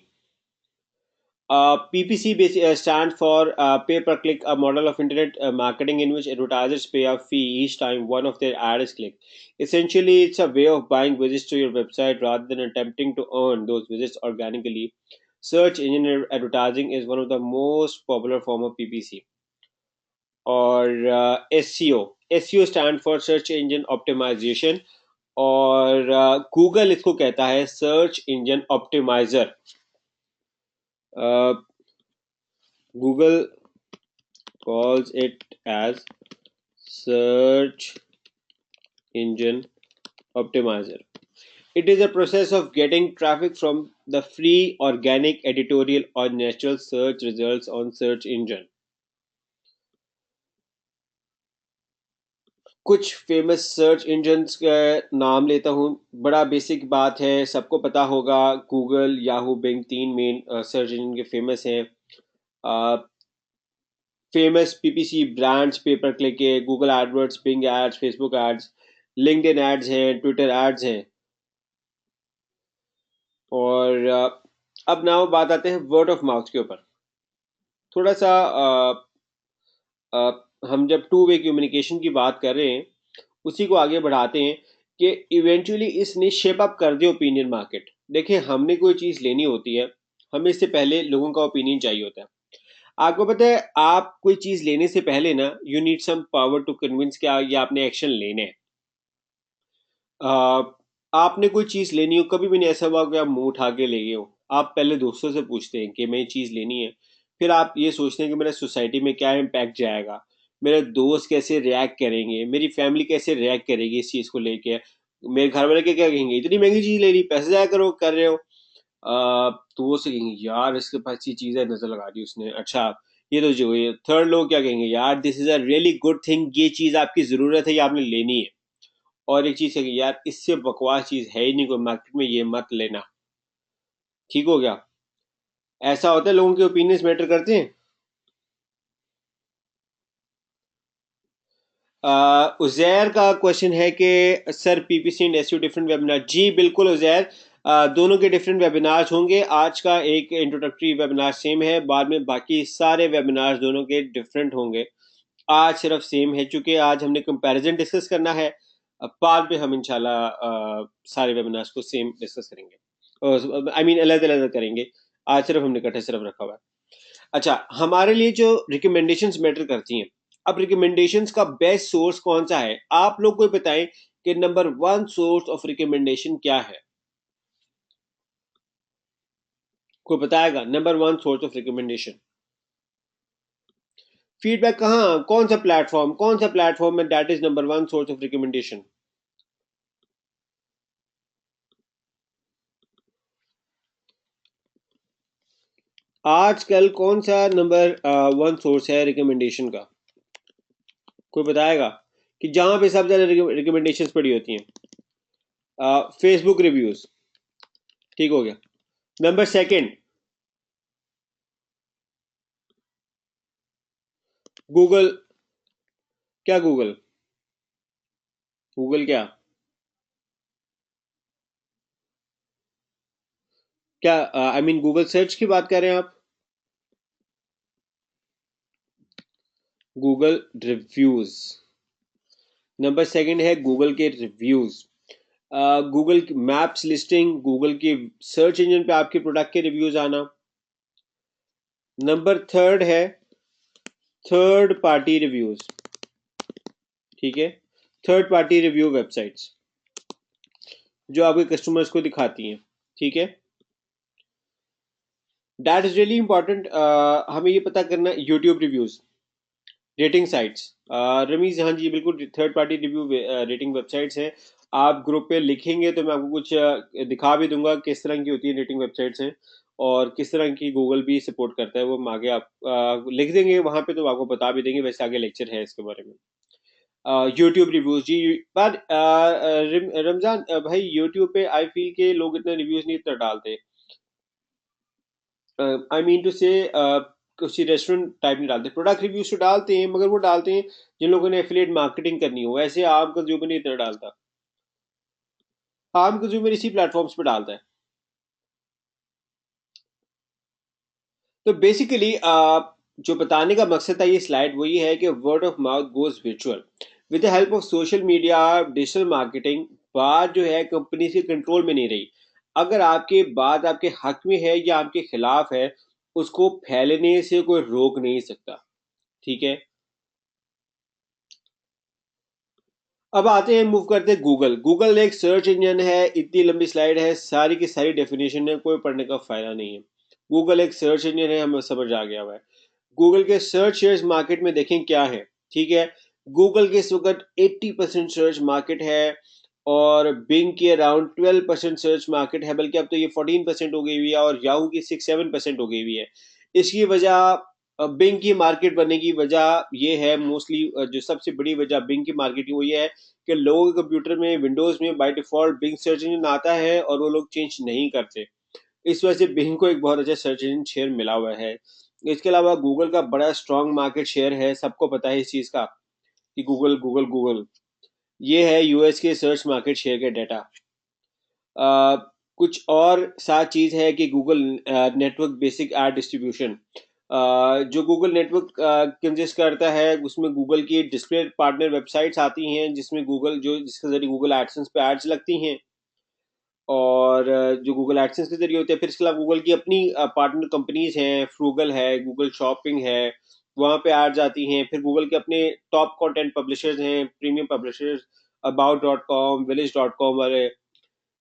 PPC stands for pay per click, a model of internet marketing in which advertisers pay a fee each time one of their ads is clicked. Essentially, it's a way of buying visits to your website rather than attempting to earn those visits organically. Search engine advertising is one of the most popular form of PPC. और SEO. SEO stand for Search Engine Optimization और Google इसको कहता है search engine optimizer. Google calls it as search engine optimizer. It is a process of getting traffic from the free organic editorial or natural search results on search engine. कुछ famous search engines का नाम लेता हूँ. बड़ा basic बात है, सबको पता होगा. Google, Yahoo, Bing 3 main search engine के फेमस हैं. फेमस पीपीसी ब्रांड्स पे पर क्लिक के Google AdWords, Bing ads, Facebook ads, LinkedIn ads हैं, ट्विटर एड्स हैं. और अब नाउ बात आते हैं वर्ड ऑफ माउथ के ऊपर. थोड़ा सा हम जब टू वे कम्युनिकेशन की बात कर रहे हैं उसी को आगे बढ़ाते हैं कि इवेंचुअली इसने शेप अप कर दिया ओपिनियन मार्केट. देखिए, हमने कोई चीज़ लेनी होती है, हमें इससे पहले लोगों का ओपिनियन चाहिए होता है. आपको पता है, आप कोई चीज़ लेने से पहले ना you need some power to convince कि ये आपने एक्शन लेने हैं. आपने कोई चीज़ लेनी हो, कभी भी नहीं ऐसा हुआ कि आप मुंह उठा के ले गए हो. आप पहले दोस्तों से पूछते हैं कि मैं ये चीज़ लेनी है. फिर आप ये सोचते हैं कि मेरे सोसाइटी में क्या इम्पैक्ट जाएगा, मेरे दोस्त कैसे रिएक्ट करेंगे, मेरी फैमिली कैसे रिएक्ट करेगी इस चीज़ को लेके, मेरे घर वाले क्या कहेंगे, इतनी महंगी चीज़ ले रही, पैसे जाया करो कर रहे हो. तो वो से कहेंगे यार इसके पास ये चीज़ है, नज़र लगा दी उसने, अच्छा ये तो जो है. थर्ड लोग क्या कहेंगे, यार this is a really good thing, ये चीज़ आपकी ज़रूरत है, ये आपने लेनी है. और एक चीज है कि यार इससे बकवास चीज है ही नहीं कोई मार्केट में, ये मत लेना. ठीक हो गया. ऐसा होता है, लोगों के ओपिनियंस मैटर करते हैं. उजैर का क्वेश्चन है कि sir PPC and SEO different webinar. जी बिल्कुल उजैर, दोनों के डिफरेंट वेबिनार्स होंगे. आज का एक इंट्रोडक्टरी वेबिनार सेम है, बाद में बाकी सारे वेबिनार्स दोनों के डिफरेंट होंगे. आज सिर्फ सेम है चूंकि आज हमने कंपैरिजन डिस्कस करना है. बाद में हम इंशाल्लाह सारे वेबिनार्स को सेम डिस्कस करेंगे, आई मीन अलग अलग करेंगे. आज सिर्फ हमने इकट्ठे सिर्फ रखा हुआ है. अच्छा, हमारे लिए जो रिकमेंडेशंस मैटर करती हैं. अब रिकमेंडेशंस का बेस्ट सोर्स कौन सा है, आप लोग को बताएं कि number one source of recommendation क्या है. कोई बताएगा number one source of recommendation? Feedback कहाँ, कौन सा प्लेटफॉर्म है that is number one source of recommendation? आजकल कौन सा नंबर वन सोर्स है रिकमेंडेशन का? कोई बताएगा कि जहां पे सबसे ज्यादा रिकमेंडेशंस पड़ी होती हैं? Facebook reviews. ठीक हो गया. Number second Google. क्या गूगल? गूगल क्या क्या आई मीन गूगल सर्च की बात कर रहे हैं आप? Google reviews. नंबर सेकंड है गूगल के reviews. Google maps listing, Google की सर्च इंजन पे आपके प्रोडक्ट के रिव्यूज आना. नंबर थर्ड है थर्ड पार्टी रिव्यूज. ठीक है, थर्ड पार्टी रिव्यू वेबसाइट्स जो आपके कस्टमर्स को दिखाती हैं. ठीक है, दैट इज रियली इंपॉर्टेंट। हमें ये पता करना, YouTube reviews, rating sites, Ramiz, हाँ जी बिल्कुल, third party review rating websites हैं। आप ग्रुप पे लिखेंगे तो मैं आपको कुछ दिखा भी दूंगा किस तरह की होती है रेटिंग वेबसाइट्स हैं, और किस तरह की गूगल भी सपोर्ट करता है। वो हम आगे आप लिख देंगे वहां पे तो आपको बता भी देंगे, वैसे आगे लेक्चर है इसके बारे में। यूट्यूब रिव्यूज जी, पर रमजान भाई, यूट्यूब पे आई फील के लोग इतने रिव्यूज नहीं इतना डालते। आई मीन टू से किसी रेस्टोरेंट टाइप नहीं डालते, प्रोडक्ट रिव्यूज तो डालते हैं, मगर वो डालते हैं जिन लोगों ने एफिलिएट मार्केटिंग करनी हो। वैसे आम कंज्यूमर नहीं इतना डालता, आम कंज्यूमर इसी प्लेटफॉर्म्स पे डालता है। तो बेसिकली जो बताने का मकसद था ये स्लाइड वो ये है कि वर्ड ऑफ माउथ गोज विचुअल with the help of social media, digital marketing. बात जो है कंपनी के कंट्रोल में नहीं रही। अगर आपके बात आपके हक में है या आपके खिलाफ है, उसको फैलने से कोई रोक नहीं सकता। ठीक है, अब आते हैं, मूव करते हैं गूगल। गूगल एक सर्च इंजन है, इतनी लंबी स्लाइड है, सारी की सारी डेफिनेशन है, कोई पढ़ने का फायदा नहीं है। गूगल एक सर्च इंजन है, हमें समझ आ गया हुआ है। गूगल के सर्च शेयर्स मार्केट में देखें क्या है। ठीक है, गूगल के इस वक्त 80% सर्च मार्केट है, और बिंग की अराउंड 12% सर्च मार्केट है, बल्कि अब तो ये 14% हो गई हुई है, और याहू की 6-7% हो गई हुई है। इसकी वजह, बिंग की मार्केट बनने की वजह ये है मोस्टली, जो सबसे बड़ी वजह बिंग की मार्केट की वो ये है कि लोगों के कंप्यूटर में, विंडोज में by default Bing search engine आता है और वो लोग चेंज नहीं करते। इस वजह से बिंग को एक बहुत अच्छा सर्च इंजन शेयर मिला हुआ है। इसके अलावा गूगल का बड़ा स्ट्रॉन्ग मार्केट शेयर है, सबको पता है इस चीज का कि गूगल गूगल गूगल, ये है यूएस के सर्च मार्केट शेयर के डाटा। कुछ और साथ चीज है कि Google network basic ad distribution, जो गूगल नेटवर्क कंसिस्ट करता है, उसमें गूगल की डिस्प्ले पार्टनर वेबसाइट्स आती हैं, जिसमें गूगल जो जिसके जरिए गूगल एडसेंस पे एड्स लगती हैं, और जो गूगल एडसेंस के जरिए होते हैं। फिर इसके अलावा गूगल की अपनी पार्टनर कंपनीज हैं, फ्रूगल है, गूगल शॉपिंग है, वहाँ पे एड्स आती हैं। फिर गूगल के अपने टॉप कंटेंट पब्लिशर्स हैं, premium publishers, about dot com, village dot com वाले,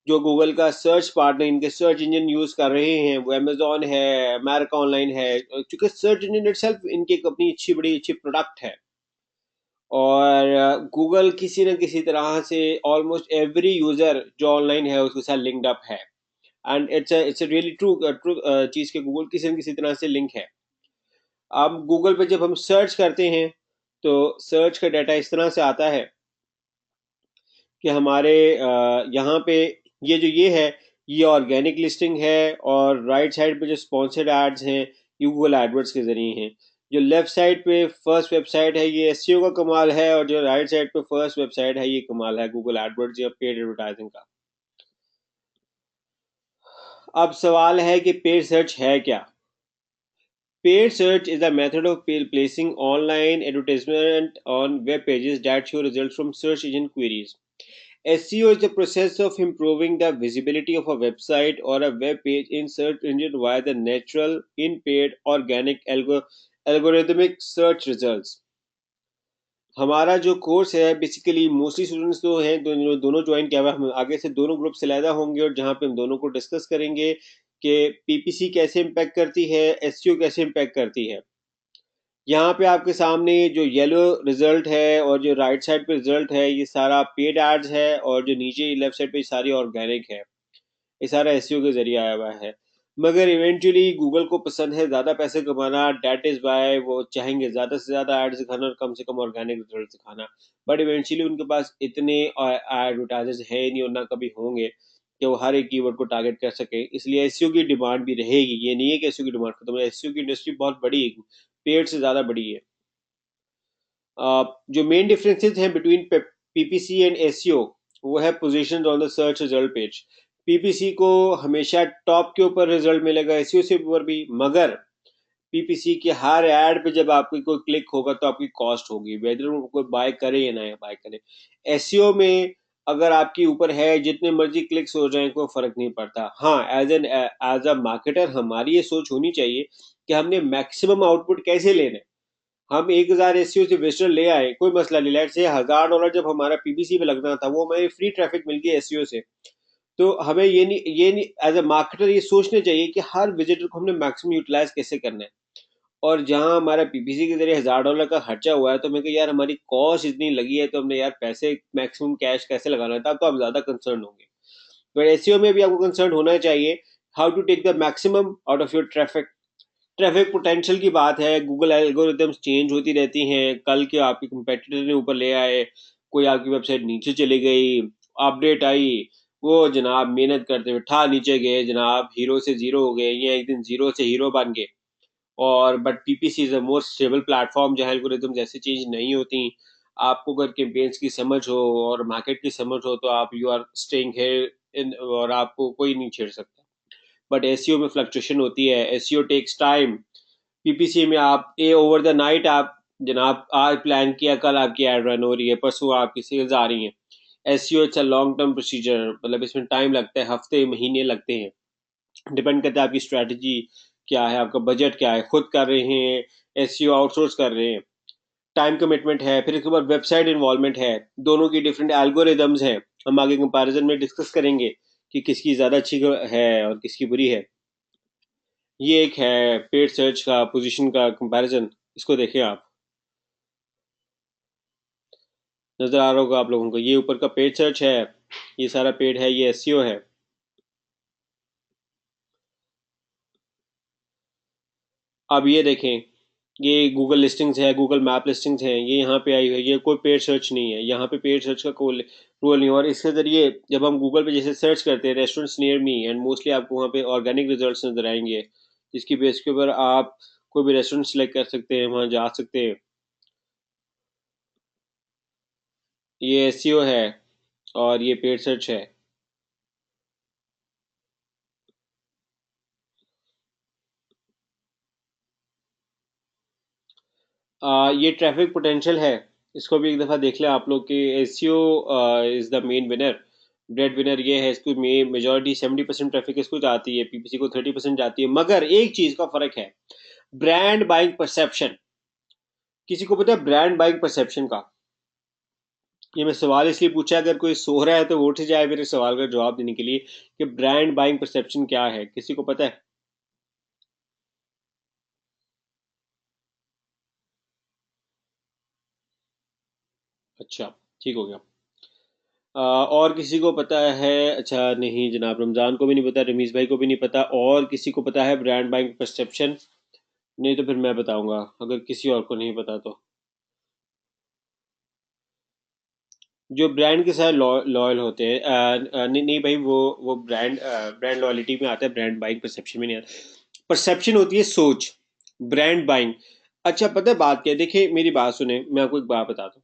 जो गूगल का सर्च पार्टनर, इनके सर्च इंजन यूज कर रहे हैं, वो अमेजोन है, अमेरिका ऑनलाइन है। क्योंकि सर्च इंजन इटसेल्फ इनकी एक अपनी अच्छी बड़ी अच्छी प्रोडक्ट है, और गूगल किसी न किसी तरह से ऑलमोस्ट एवरी यूजर जो ऑनलाइन है उसके साथ लिंक्ड अप है। And it's a really true true चीज के गूगल किसी न किसी तरह से लिंक है। अब गूगल पे जब हम सर्च करते हैं तो सर्च का डाटा इस तरह से आता है कि हमारे यहाँ पे ये है, ये ऑर्गेनिक लिस्टिंग है, और राइट साइड पे जो स्पॉन्सर्ड एड्स हैं ये गूगल एडवर्ड्स के जरिए हैं। जो लेफ्ट साइड पे फर्स्ट वेबसाइट है ये एसईओ का कमाल है, और जो राइट साइड पे फर्स्ट वेबसाइट है ये कमाल है गूगल एडवर्ड्स या पेड एडवर्टाइजिंग का। अब सवाल है कि पेड सर्च है क्या। Paid search is a method of placing online advertisement on web pages that show results from search engine queries. SEO is the process of improving the visibility of a website or a web page in search engine via the natural, in-paid, organic, algorithmic search results. हमारा जो course है basically mostly students तो हैं दोनों join किया हुआ है। हम आगे से दोनों ग्रुप से अलहदा होंगे, और जहाँ पे हम दोनों को डिस्कस करेंगे कि पीपीसी कैसे इम्पैक्ट करती है, एसईओ कैसे इम्पैक्ट करती है। यहाँ पे आपके सामने जो येलो रिजल्ट है और जो राइट साइड पे रिजल्ट है ये सारा पेड एड्स है, और जो नीचे लेफ्ट साइड पे सारी ऑर्गेनिक है। ये सारा एसईओ के जरिए आया हुआ है। मगर इवेंचुअली गूगल को पसंद है ज़्यादा पैसे कमाना, डेट इज़ वाई वो चाहेंगे ज़्यादा से ज़्यादा एड्स दिखाना और कम से कम ऑर्गेनिक रिजल्ट दिखाना। बट इवेंचुअली उनके पास इतने एडवर्टाइजर्स है नहीं और ना कभी होंगे कि वो हर एक कीवर्ड को टारगेट कर सके, इसलिए एसईओ की डिमांड भी रहेगी। ये नहीं है कि एसईओ की डिमांड खत्म है, एसईओ की इंडस्ट्री बहुत बड़ी है, पेड़ से ज़्यादा बड़ी है। जो मेन डिफरेंसेस हैं बिटवीन पीपीसी एंड एसईओ, वो है position on the search result page. PPC को हमेशा टॉप के ऊपर रिजल्ट मिलेगा, एसईओ से ऊपर भी, मगर पीपीसी के हर ऐड पे जब आपकी कोई क्लिक होगा तो आपकी कॉस्ट होगी, वेदर वो कोई बाय करे या ना बाय करे। एसईओ में अगर आपके ऊपर है जितने मर्जी क्लिक्स हो जाए कोई फर्क नहीं पड़ता। हाँ, एज अ मार्केटर हमारी ये सोच होनी चाहिए कि हमने मैक्सिमम आउटपुट कैसे लेना है। हम 1000 एसईओ से विजिटर ले आए, कोई मसला नहीं। लेट से $1000 जब हमारा पीपीसी पे लगना था वो हमें फ्री ट्रैफिक मिल गई एसईओ से, तो हमें ये नहीं एज अ मार्केटर ये सोचना चाहिए कि हर विजिटर को हमने मैक्सिमम यूटिलाइज कैसे करना है। और जहां हमारा पीपीसी के जरिए $1000 का खर्चा हुआ है, तो मैं यार हमारी कॉस्ट इतनी लगी है, तो हमने यार पैसे मैक्सिमम कैश कैसे लगाना है, तब तो आप ज्यादा कंसर्न होंगे। बट एसईओ में भी आपको कंसर्न होना चाहिए, how to take the maximum out of your traffic. Traffic potential की बात है, गूगल एल्गोरिदम्स चेंज होती रहती हैं, कल के आपके कंपेटिटर ने ऊपर ले आए, कोई आपकी वेबसाइट नीचे चली गई, अपडेट आई, वो जनाब मेहनत करते हुए ठा नीचे गए, जनाब हीरो से जीरो हो गए, या एक दिन जीरो से हीरो बन गए। और but PPC is a more stable platform जहाँ एल्गोरिदम्स ऐसी चीज नहीं होती। आपको अगर कैंपेन्स की समझ हो और मार्केट की समझ हो, तो आप you are staying here in, और आपको कोई नहीं छेड़ सकता। बट एसईओ में फ्लक्चुएशन होती है, एसईओ टेक्स टाइम। पीपीसी में आप ए ओवर द नाइट आप जनाब आज प्लान किया, कल आपकी एड रन हो रही है, परसों आपकी सेल्स आ रही हैं। SEO it's a long term procedure, मतलब इसमें टाइम लगता है, हफ्ते महीने लगते हैं। डिपेंड करता है आपकी स्ट्रैटेजी क्या है, आपका बजट क्या है, खुद कर रहे हैं एसईओ आउटसोर्स कर रहे हैं, टाइम कमिटमेंट है, फिर इसके बाद वेबसाइट इन्वॉल्वमेंट है, दोनों की डिफरेंट एल्गोरिदम्स हैं। हम आगे कंपैरिजन में डिस्कस करेंगे कि किसकी ज़्यादा अच्छी है और किसकी बुरी है। ये एक है पेड सर्च का पोजीशन का कंपैरिजन, इसको देखें आप, नज़र आ रहा होगा आप लोगों को, ये ऊपर का पेड सर्च है, ये सारा पेड है, ये एसईओ है। अब ये देखें, ये गूगल लिस्टिंग्स है, गूगल मैप लिस्टिंग्स हैं, ये यहाँ पे आई हुई है, ये कोई पेड सर्च नहीं है, यहाँ पे पेड सर्च का कोई रोल नहीं है। और इसके ज़रिए जब हम गूगल पे जैसे सर्च करते हैं restaurants near me, and mostly आपको वहाँ पे ऑर्गेनिक रिजल्ट्स नजर आएंगे, जिसकी बेस के ऊपर आप कोई भी रेस्टोरेंट सेलेक्ट कर सकते हैं, वहाँ जा सकते हैं। ये एसईओ है और ये पेड सर्च है। ये ट्रैफिक पोटेंशियल है, इसको भी एक दफ़ा देख लें आप लोग कि SEO is the main winner, bread winner ये है। इसको मेजॉरिटी 70% ट्रैफिक इसको जाती है, पीपीसी को 30% जाती है। मगर एक चीज़ का फ़र्क है, ब्रांड बाइंग परसेप्शन। किसी को पता है ब्रांड बाइंग परसेप्शन का? ये मैं सवाल इसलिए पूछा, अगर कोई सो रहा है तो वो उठ जाए मेरे सवाल का जवाब देने के लिए, कि ब्रांड बाइंग परसेप्शन क्या है, किसी को पता है? अच्छा, ठीक हो गया। और किसी को पता है? अच्छा नहीं जनाब, रमज़ान को भी नहीं पता, रमीज़ भाई को भी नहीं पता, और किसी को पता है ब्रांड बाइंग परसेप्शन? नहीं तो फिर मैं बताऊंगा, अगर किसी और को नहीं पता तो। जो ब्रांड के साथ लॉयल होते हैं, नहीं नहीं भाई, वो ब्रांड लॉयल्टी में आता है, ब्रांड बाइंग परसेप्शन में नहीं आता। परसेप्शन होती है सोच, ब्रांड बाइंग। अच्छा पता है बात क्या है? देखिए मेरी बात सुने, मैं आपको एक बात बताता हूँ।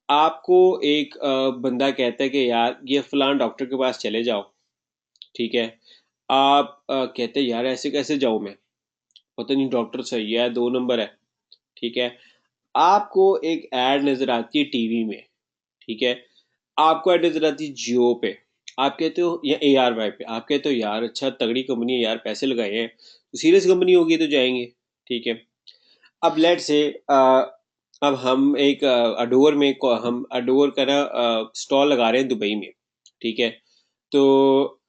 आपको एक बंदा कहता है कि यार ये फलान डॉक्टर के पास चले जाओ, ठीक है? आप कहते हैं यार ऐसे कैसे जाऊं मैं, पता नहीं डॉक्टर सही है 2 नंबर है, ठीक है? आपको एक एड नजर आती है टीवी में, ठीक है? आपको एड नजर आती है जियो पे, आप कहते हो, या ARY पे, आप कहते हो यार अच्छा तगड़ी कंपनी है यार, पैसे लगाए हैं तो सीरियस कंपनी होगी तो जाएंगे, ठीक है? अब लेट से अब हम एक अडोर में हम अडोर का ना स्टॉल लगा रहे हैं दुबई में, ठीक है? तो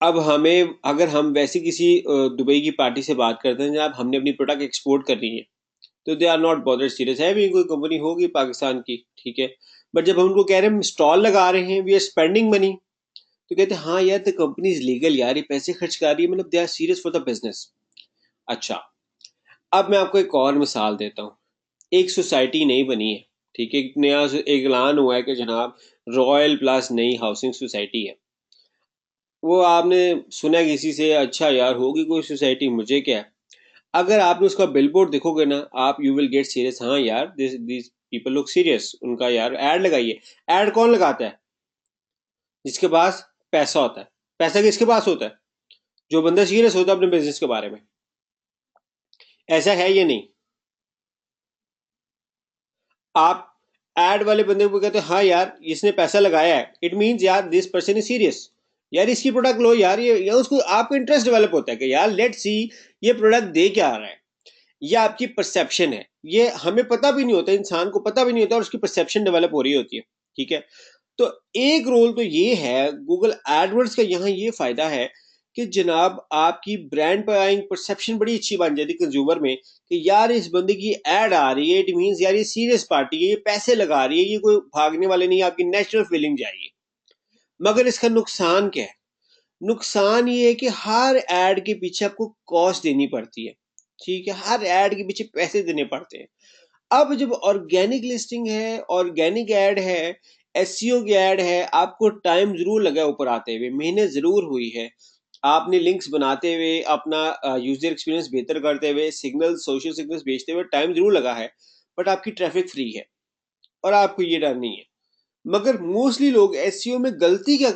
अब हमें, अगर हम वैसे किसी दुबई की पार्टी से बात करते हैं जनाब हमने अपनी प्रोडक्ट एक्सपोर्ट करनी है, तो they are not bother serious, है भी कोई कंपनी होगी पाकिस्तान की, ठीक है? बट जब हम उनको कह रहे हैं स्टॉल लगा रहे हैं, वी आर स्पेंडिंग मनी, तो कहते हैं हाँ यार द कंपनी इज लीगल यार, ये पैसे खर्च कर रही है, मतलब they are serious for the business. अच्छा, अब मैं आपको एक और मिसाल देता हूँ। एक सोसाइटी नई बनी है, ठीक है? एक नया एक ऐलान हुआ है कि जनाब रॉयल प्लस नई हाउसिंग सोसाइटी है। वो आपने सुना है किसी से? अच्छा यार होगी कोई सोसाइटी, मुझे क्या है। अगर आपने उसका बिलबोर्ड देखोगे ना, आप यू विल गेट सीरियस, हाँ यार this this people look serious, उनका यार ऐड लगाइए। ऐड कौन लगाता है? जिसके पास पैसा होता है। पैसा किसके पास होता है? जो बंदा सीरियस होता है अपने बिजनेस के बारे में। ऐसा है या नहीं? आप एड वाले बंदे को कहते हैं हाँ यार इसने पैसा लगाया है, इट मीन्स यार दिस पर्सन इज सीरियस, यार इसकी प्रोडक्ट लो यार, ये या उसको आपको इंटरेस्ट डेवलप होता है कि यार लेट्स सी ये प्रोडक्ट दे क्या आ रहा है। ये आपकी परसेप्शन है, ये हमें पता भी नहीं होता, इंसान को पता भी नहीं होता, और उसकी परसेप्शन डेवलप हो रही होती है, ठीक है? तो एक रोल तो ये है गूगल एडवर्ड्स का, यहाँ ये फायदा है कि जनाब आपकी ब्रांड बाइंग परसेप्शन बड़ी अच्छी बन जाती है कंज्यूमर में कि यार इस बंदे की एड आ रही है, इट मींस यार ये सीरियस पार्टी है, ये पैसे लगा रही है, ये कोई भागने वाले नहीं, आपकी नेचुरल फीलिंग जाएगी। मगर इसका नुकसान क्या है? नुकसान ये है कि हर एड के पीछे आपको कॉस्ट देनी पड़ती है, ठीक है, हर एड के पीछे पैसे देने पड़ते हैं। अब जब ऑर्गेनिक लिस्टिंग है, ऑर्गेनिक एड है, एसईओ की एड है, आपको टाइम जरूर लगा ऊपर आते हुए, मेहनत जरूर हुई है, आपने लिंक्स बनाते हुए, अपना यूजर एक्सपीरियंस बेहतर करते हुए, सिग्नल सोशल सिग्नल्स भेजते हुए टाइम जरूर लगा है, बट आपकी ट्रैफिक फ्री है और आपको ये डर नहीं है। मगर मोस्टली लोग एसईओ में गलती क्या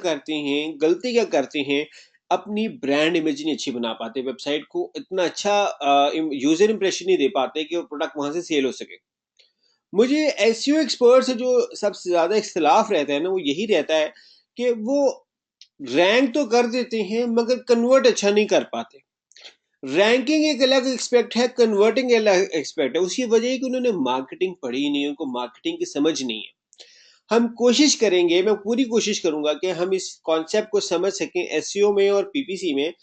करते हैं, अपनी ब्रांड इमेज नहीं अच्छी बना पाते, वेबसाइट को इतना अच्छा यूजर इंप्रेशन नहीं दे पाते कि वो प्रोडक्ट वहां से सेल हो सके। मुझे एसईओ एक्सपर्ट से जो सबसे ज्यादा इख्तिलाफ रहता है ना, वो यही रहता है कि वो रैंक तो कर देते हैं मगर कन्वर्ट अच्छा नहीं कर पाते। रैंकिंग एक अलग एक्सपेक्ट है, कन्वर्टिंग अलग एक्सपेक्ट है। उसकी वजह है कि उन्होंने मार्केटिंग पढ़ी नहीं है, उनको मार्केटिंग की समझ नहीं है। हम कोशिश करेंगे, मैं पूरी कोशिश करूंगा कि हम इस कॉन्सेप्ट को समझ सकें एसईओ में और पीपीसी में,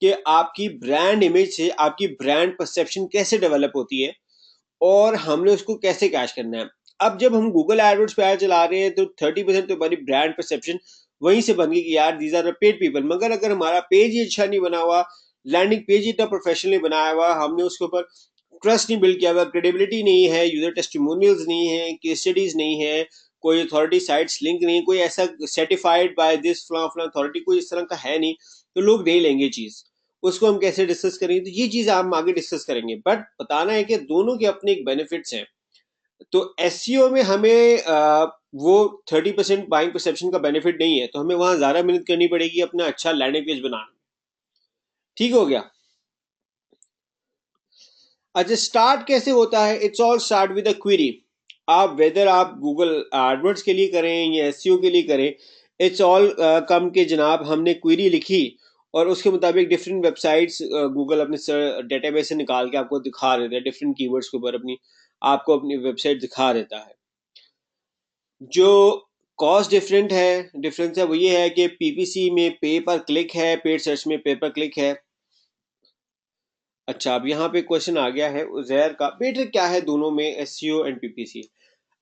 कि आपकी ब्रांड इमेज से आपकी ब्रांड परसेप्शन कैसे डेवलप होती है और हमने उसको कैसे कैश करना है। अब जब हम गूगल एडवर्ड्स पे ऐड चला रहे हैं तो 30% तो हमारी ब्रांड परसेप्शन वहीं से बन गई कि यार दीज आर पेड पीपल। मगर अगर हमारा पेज ही अच्छा नहीं बना हुआ, लैंडिंग पेज ही इतना प्रोफेशनली बनाया हुआ, हमने उसके ऊपर ट्रस्ट नहीं बिल्ड किया हुआ, क्रेडिबिलिटी नहीं है, यूजर टेस्टिमोनियल्स नहीं है, केस स्टडीज नहीं है, कोई अथॉरिटी साइट्स लिंक नहीं, कोई ऐसा सर्टिफाइड बाय दिस फलां फलां अथॉरिटी, कोई इस तरह का है नहीं, तो लोग नहीं लेंगे चीज। उसको हम कैसे डिस्कस करेंगे, तो ये चीज हम आगे डिस्कस करेंगे। बट बताना है कि दोनों के अपने एक बेनिफिट्स हैं। तो एससीओ में हमें वो 30% बाइंग परसेप्शन का बेनिफिट नहीं है, तो हमें वहां ज्यादा मेहनत करनी पड़ेगी अपना अच्छा लैंडिंग पेज बनाने में। ठीक हो गया? अच्छा, स्टार्ट कैसे होता है? It's all start with a query. आप वेदर आप गूगल एडवर्ड्स के लिए करें या एसईओ के लिए करें, इट्स ऑल कम के जनाब हमने क्वेरी लिखी और उसके मुताबिक डिफरेंट वेबसाइट्स गूगल अपने डेटाबेस से निकाल के आपको दिखा देता है, डिफरेंट कीवर्ड्स के ऊपर अपनी आपको अपनी वेबसाइट दिखा देता है। जो कॉस्ट डिफरेंस है वो ये है कि पीपीसी में पे पर क्लिक है, पेड सर्च में पे पर क्लिक है। अच्छा, अब यहाँ पे क्वेश्चन आ गया है उजैर का, बेटर क्या है दोनों में, एसईओ एंड पीपीसी?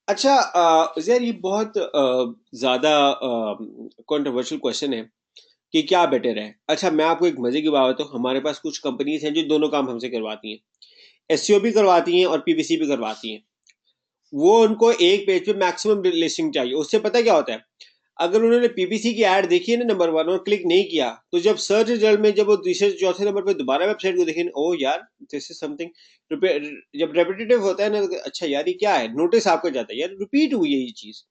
अच्छा उजैर, ये बहुत ज्यादा कंट्रोवर्शियल क्वेश्चन है कि क्या बेटर है। अच्छा, मैं आपको एक मजे की बात बताऊं, हमारे पास कुछ कंपनीज हैं जो दोनों काम हमसे करवाती हैं, एसईओ भी करवाती हैं और पीपीसी भी करवाती हैं। वो उनको एक पेज पे मैक्सिमम लिस्टिंग चाहिए। उससे पता क्या होता है, अगर उन्होंने पीपीसी की ऐड देखी है ना नंबर 1 और क्लिक नहीं किया, तो जब सर्च रिजल्ट में जब वो तीसरे चौथे नंबर पे दोबारा वेबसाइट को देखें, ओ यार दिस इज समथिंग, जब रेपिटेटिव होता है ना, तो अच्छा यार ये क्या है, नोटिस आपको जाता है यार रिपीट हुई है ये चीज,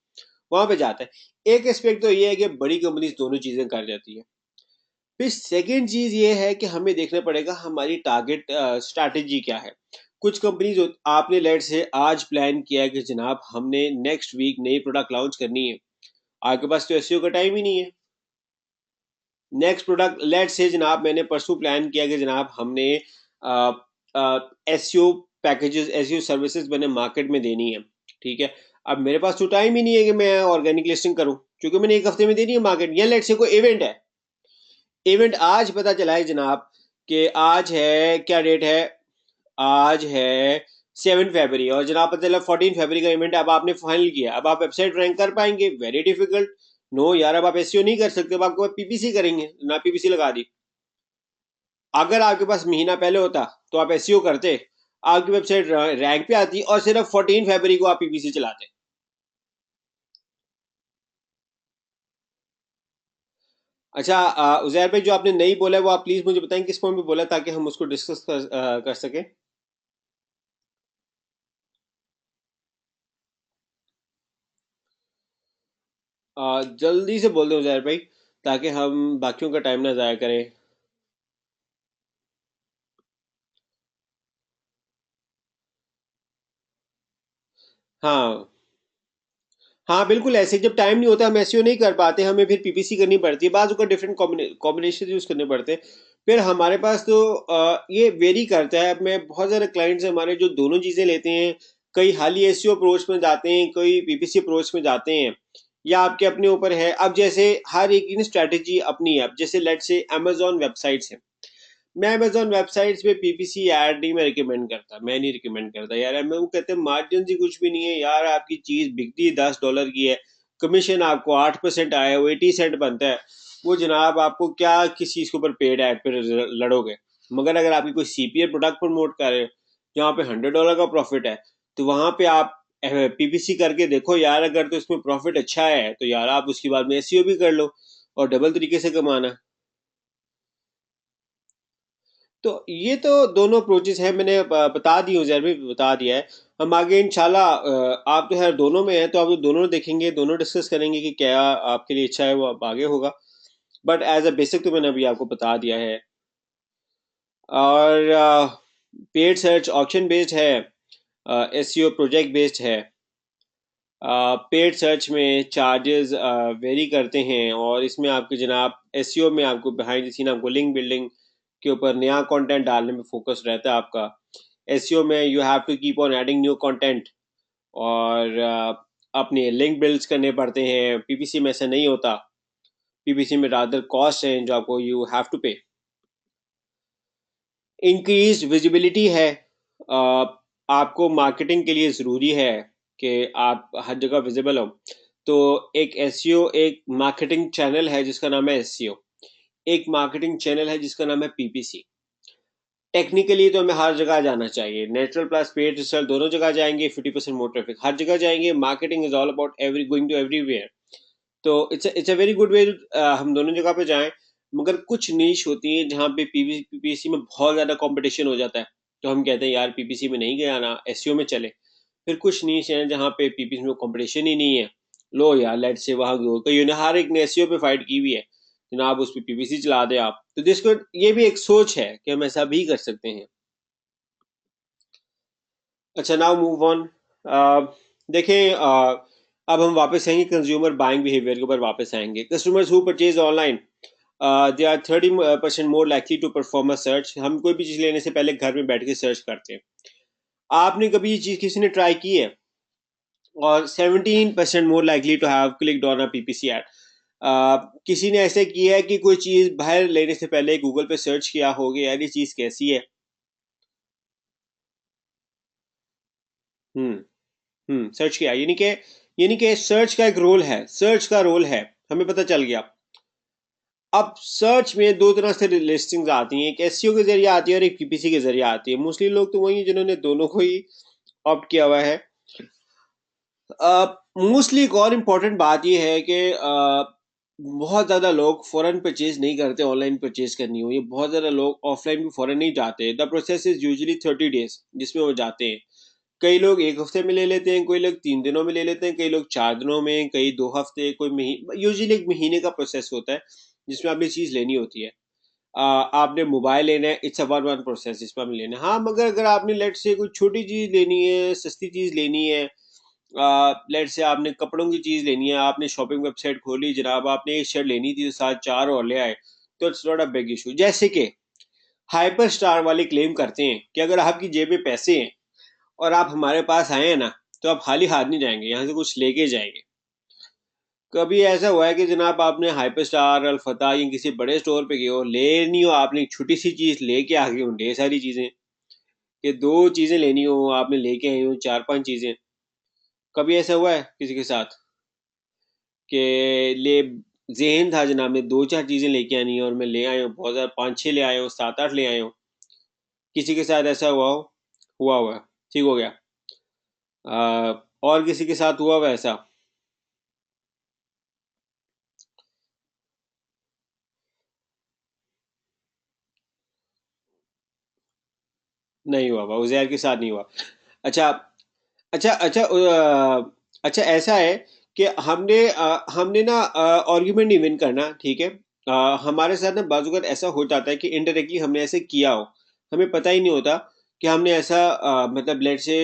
वहां पे जाता है। एक एस्पेक्ट तो ये है कि बड़ी कंपनीज दोनों चीजें कर जाती है। फिर सेकेंड चीज ये है कि हमें देखना पड़ेगा हमारी टारगेट स्ट्रैटेजी क्या है। कुछ कंपनीज आपने लेट से आज प्लान किया है कि जनाब हमने नेक्स्ट वीक नई प्रोडक्ट लॉन्च करनी है, आपके पास तो एसईओ का टाइम ही नहीं है। नेक्स्ट प्रोडक्ट लेट से जनाब मैंने परसों प्लान किया कि जनाब हमने एसईओ पैकेजेस, एसईओ सर्विसेज मैंने मार्केट में देनी है, ठीक है। अब मेरे पास तो टाइम ही नहीं है कि मैं ऑर्गेनिक लिस्टिंग करूं, क्योंकि मैंने एक हफ्ते में देनी है मार्केट। या लेट से कोई इवेंट है, इवेंट आज पता चला है जनाब कि आज है, क्या डेट है, आज है 7 फरवरी, और जनाब पता चला 14 फरवरी का इवेंट है। अब आपने फाइनल किया, अब आप वेबसाइट रैंक कर पाएंगे? Very difficult. नो यार, अब आप एसईओ नहीं कर सकते, अब आपको पीपीसी करेंगे ना, पीपीसी लगा दी। अगर आपके पास महीना पहले होता तो आप एसईओ करते, आपकी वेबसाइट रैंक पे आती और सिर्फ 14 फरवरी को आप पीपीसी चलाते। अच्छा उजैर भाई, जो आपने नहीं बोला है वो आप प्लीज मुझे बताएं किस पॉइंट पे बोला, ताकि हम उसको डिस्कस कर सकें। जल्दी से बोल दो उजैर भाई, ताकि हम बाकियों का टाइम ना ज़ाया करें। हाँ हाँ बिल्कुल, ऐसे जब टाइम नहीं होता हम एसईओ नहीं कर पाते, हमें फिर पीपीसी करनी पड़ती है, बाजू का डिफरेंट कॉम्बिनेशन यूज करने पड़ते हैं। फिर हमारे पास तो ये वेरी करता है। अब मैं बहुत सारे क्लाइंट्स हैं हमारे जो दोनों चीज़ें लेते हैं, कई हाली एसईओ अप्रोच में जाते हैं, कई पीपीसी अप्रोच में जाते हैं। या आपके अपने ऊपर है। अब जैसे हर एक की स्ट्रैटेजी अपनी है। अब जैसे लेट से अमेजोन वेबसाइट्स है, मैं अमेजोन वेबसाइट्स पे पीपीसी ऐड नहीं मैं रिकमेंड करता, मैं नहीं रिकमेंड करता यार। मैं वो कहते हैं मार्जिन ही कुछ भी नहीं है यार, आपकी चीज बिकती है $10 की है, कमीशन आपको 8% आया, वो 80 सेंट बनता है। वो जनाब आपको क्या किस चीज के ऊपर पेड ऐड पे लड़ोगे। मगर अगर आपकी कोई सीपीए प्रोडक्ट प्रमोट कर रहे हो जहाँ पे $100 का प्रॉफिट है, तो वहां पे आप पीपीसी करके देखो यार। अगर तो इसमें प्रॉफिट अच्छा है तो यार आप उसके बाद में एसईओ भी कर लो और डबल तरीके से कमाना। तो ये तो दोनों अप्रोचेस हैं, मैंने बता दी हूँ, जैर भी बता दिया है। हम आगे इंशाल्लाह आप तो खैर दोनों में है तो आप तो दोनों देखेंगे, दोनों डिस्कस करेंगे कि क्या आपके लिए अच्छा है, वो आप आगे होगा। बट एज अ बेसिक तो मैंने अभी आपको बता दिया है। और पेड सर्च ऑप्शन बेस्ड है, एसईओ प्रोजेक्ट बेस्ड है। पेड सर्च में चार्जेस वेरी करते हैं, और इसमें आपके जनाब एसईओ में आपको बिहाइंड द सीन आपको लिंक बिल्डिंग के ऊपर नया कंटेंट डालने में फोकस रहता है आपका। एसईओ में you have to keep on adding new content, और अपने लिंक बिल्ड्स करने पड़ते हैं। पीपीसी में ऐसा नहीं होता, पीपीसी में रादर कॉस्ट है जो आपको यू हैव टू पे। इंक्रीज विजिबिलिटी है, आपको मार्केटिंग के लिए ज़रूरी है कि आप हर जगह विजिबल हो। तो एक एसईओ एक मार्केटिंग चैनल है जिसका नाम है एसईओ, एक मार्केटिंग चैनल है जिसका नाम है पीपीसी। टेक्निकली तो हमें हर जगह जाना चाहिए, नेचुरल प्लस पेड रिसर्च दोनों जगह जाएंगे, 50% मोर ट्रैफिक हर जगह जाएंगे। Marketing is all about every going to everywhere. तो it's a very good way, हम दोनों जगह पे जाएं। मगर कुछ नीश होती है जहाँ पे पीपीसी में बहुत ज्यादा कंपटीशन हो जाता है, तो हम कहते हैं यार पीपीसी में नहीं गया ना, एसईओ में चले। फिर कुछ नीश है जहाँ पे पीपीसी में कंपटीशन ही नहीं है, लो यार लेट से वहां गयो, कई ने हर एक ने एसईओ पे फाइट की हुई है, जनाब उस पर पीपीसी चला दे आप। तो जिसको ये भी एक सोच है कि हम ऐसा भी कर सकते हैं। अच्छा, नाउ मूव ऑन। देखें, अब हम वापस आएंगे कंज्यूमर बाइंग बिहेवियर के ऊपर वापस आएंगे। Customers who purchase online they are 30% more likely to perform a search. हम कोई भी चीज़ लेने से पहले घर में बैठ के सर्च करते हैं। आपने कभी ये चीज़ किसी ने ट्राई की है? और 17% more likely to have clicked on a PPC ad. किसी ने ऐसे किया है कि कोई चीज़ बाहर लेने से पहले गूगल पे सर्च किया होगा यार ये चीज़ कैसी है। हम्म। सर्च किया, यानी कि सर्च का एक रोल है, सर्च का रोल है, हमें पता चल गया। अब सर्च में दो तरह से लिस्टिंग्स आती हैं, एक एसईओ के जरिए आती है और एक पीपीसी के जरिए आती है। मोस्टली लोग तो वही हैं जिन्होंने दोनों को ही ऑप्ट किया हुआ है। मोस्टली एक और इम्पॉर्टेंट बात यह है कि बहुत ज़्यादा लोग फ़ौरन परचेज नहीं करते, ऑनलाइन परचेज करनी हो। ये बहुत ज़्यादा लोग ऑफलाइन भी फ़ौरन नहीं जाते। The process is usually 30 days जिसमें वो जाते हैं। कई लोग एक हफ्ते में ले लेते हैं, कोई लोग 3 दिनों में ले लेते हैं, कई लोग 4 दिनों में, कई 2 हफ्ते, कोई महीने, यूजुअली एक महीने का प्रोसेस होता है जिसमें आपने चीज़ लेनी होती है। आपने मोबाइल लेना है, it's a one one process जिसमें आपने लेना है। हाँ, मगर अगर आपने लेट से कोई छोटी चीज़ लेनी है, सस्ती चीज़ लेनी है, लेट से आपने कपड़ों की चीज़ लेनी है, आपने शॉपिंग वेबसाइट खोली जनाब, आपने एक शर्ट लेनी थी, साथ 4 और ले आए, तो it's not a big issue. जैसे कि हाइपर स्टार वाले क्लेम करते हैं कि अगर आपकी जेब में पैसे हैं और आप हमारे पास आए हैं ना, तो आप खाली हाथ नहीं जाएंगे, यहाँ से कुछ लेके जाएंगे। कभी ऐसा हुआ है कि जनाब आपने हाइपर स्टार, अलफता या किसी बड़े स्टोर पे गए हो, लेनी हो, आपने एक छोटी सी चीज़ लेके आ गए हो, ढेर सारी चीज़ें, कि 2 चीज़ें लेनी हो आपने लेके आए हो 4-5 चीज़ें। कभी ऐसा हुआ है किसी के साथ कि ले जहन था जनाब ने 2-4 चीज़ें लेके आनी है और मैं ले आया हूँ बहुत ज़्यादा, 5-6 ले आए हूँ, 7-8 ले आए हूँ। किसी के साथ ऐसा हुआ हो? हुआ ठीक हो गया। और किसी के साथ हुआ हुआ ऐसा? नहीं हुआ हुआ, उजैर के साथ नहीं हुआ। अच्छा, अच्छा, अच्छा, अच्छा, ऐसा है कि हमने ना आर्ग्यूमेंट नहीं विन करना, ठीक है। हमारे साथ ना बाज़ ऐसा हो जाता है कि इनडायरेक्टली हमने ऐसे किया हो, हमें पता ही नहीं होता कि हमने ऐसा मतलब लेट से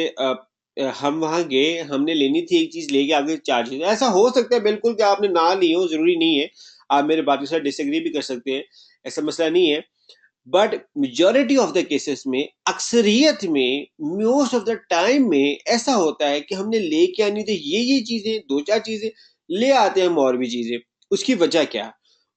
हम वहाँ गए, हमने लेनी थी एक चीज़, लेके आगे 4 चीज़। ऐसा हो सकता है बिल्कुल कि आपने ना ली हो, ज़रूरी नहीं है। आप मेरे बात के साथ डिसएग्री भी कर सकते हैं, ऐसा मसला नहीं है। But majority of the cases में, अक्सरियत में, मोस्ट ऑफ द टाइम में ऐसा होता है कि हमने लेके आनी थी ये चीजें, 2-4 चीजें, ले आते हैं हम और भी चीजें। उसकी वजह क्या?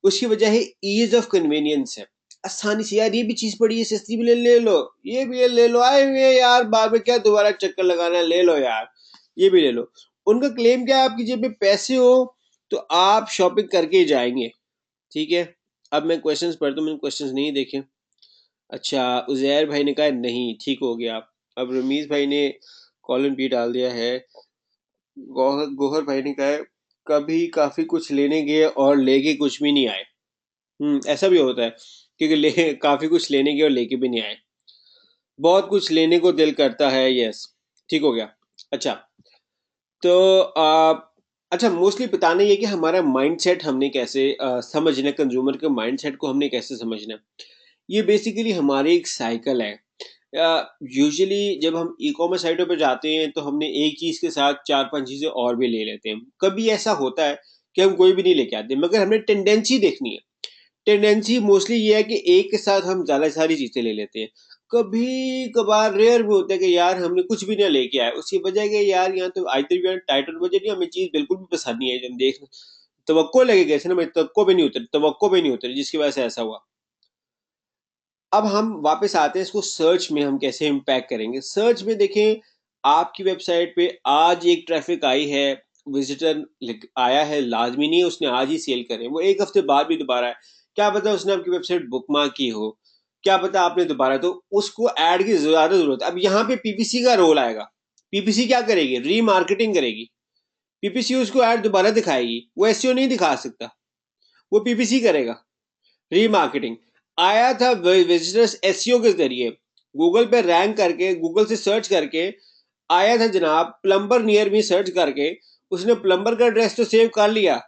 उसकी वजह है ईज ऑफ कन्वीनियंस है, आसानी से। यार ये भी चीज पड़ी है सस्ती, भी ले लो, ये भी ले लो, आए हुए हैं यार, बार बार क्या दोबारा चक्कर लगाना है, ले लो यार, ये भी ले लो। उनका क्लेम क्या है? आपकी जेब में पैसे हो तो आप शॉपिंग करके ही जाएंगे, ठीक है। अब मैं क्वेश्चंस पढ़ता हूँ, मैंने क्वेश्चंस नहीं देखे। अच्छा, उजैर भाई ने कहा नहीं, ठीक हो गया। अब रमीज भाई ने कॉलम बी डाल दिया है। गोहर भाई ने कहा है कभी काफी कुछ लेने गए और लेके कुछ भी नहीं आए। ऐसा भी होता है, क्योंकि काफी कुछ लेने गए और लेके भी नहीं आए। बहुत कुछ लेने को दिल करता है, यस, ठीक हो गया। अच्छा, तो अच्छा, मोस्टली बताना ये कि हमारा माइंडसेट हमने कैसे समझना है, कंज्यूमर के माइंडसेट को हमने कैसे समझना है। ये बेसिकली हमारी एक साइकिल है। यूजुअली जब हम ई कॉमर्स साइटों पे जाते हैं तो हमने एक चीज के साथ चार पांच चीजें और भी ले लेते हैं। कभी ऐसा होता है कि हम कोई भी नहीं लेके आते, मगर हमने टेंडेंसी देखनी है। टेंडेंसी मोस्टली ये है कि एक के साथ हम ज्यादा सारी चीजें ले लेते हैं। कभी कभार रेयर भी होता है कि यार हमने कुछ भी ना लेके आए, उसकी वजह कि यार यहाँ तो आइतर भी टाइट और बजट नहीं, हमें चीज बिल्कुल भी पसंद नहीं है। जब देख तवक्को लगे गए थे ना, मेरी तवक्को भी नहीं उतरी, जिसकी वजह से ऐसा हुआ। अब हम वापस आते हैं इसको सर्च में, हम कैसे इम्पैक्ट करेंगे। सर्च में देखें, आपकी वेबसाइट पे आज एक ट्रैफिक आई है, विजिटर आया है, लाजमी नहीं है उसने आज ही सेल करें, वो एक हफ्ते बाद भी दोबारा है। क्या पता उसने आपकी वेबसाइट बुकमार्क की हो, क्या पता आपने दोबारा, तो उसको ऐड की ज्यादा जरूरत है। अब यहाँ पे पीपीसी का रोल आएगा। पीपीसी क्या करेगी? रीमार्केटिंग करेगी। पीपीसी उसको ऐड दोबारा दिखाएगी, वो एसईओ नहीं दिखा सकता, वो पीपीसी करेगा। रीमार्केटिंग आया था विजिटर्स एसईओ के जरिए, गूगल पे रैंक करके, गूगल से सर्च करके आया था जनाब, प्लम्बर नियर मी सर्च करके उसने प्लम्बर का एड्रेस तो सेव कर लिया,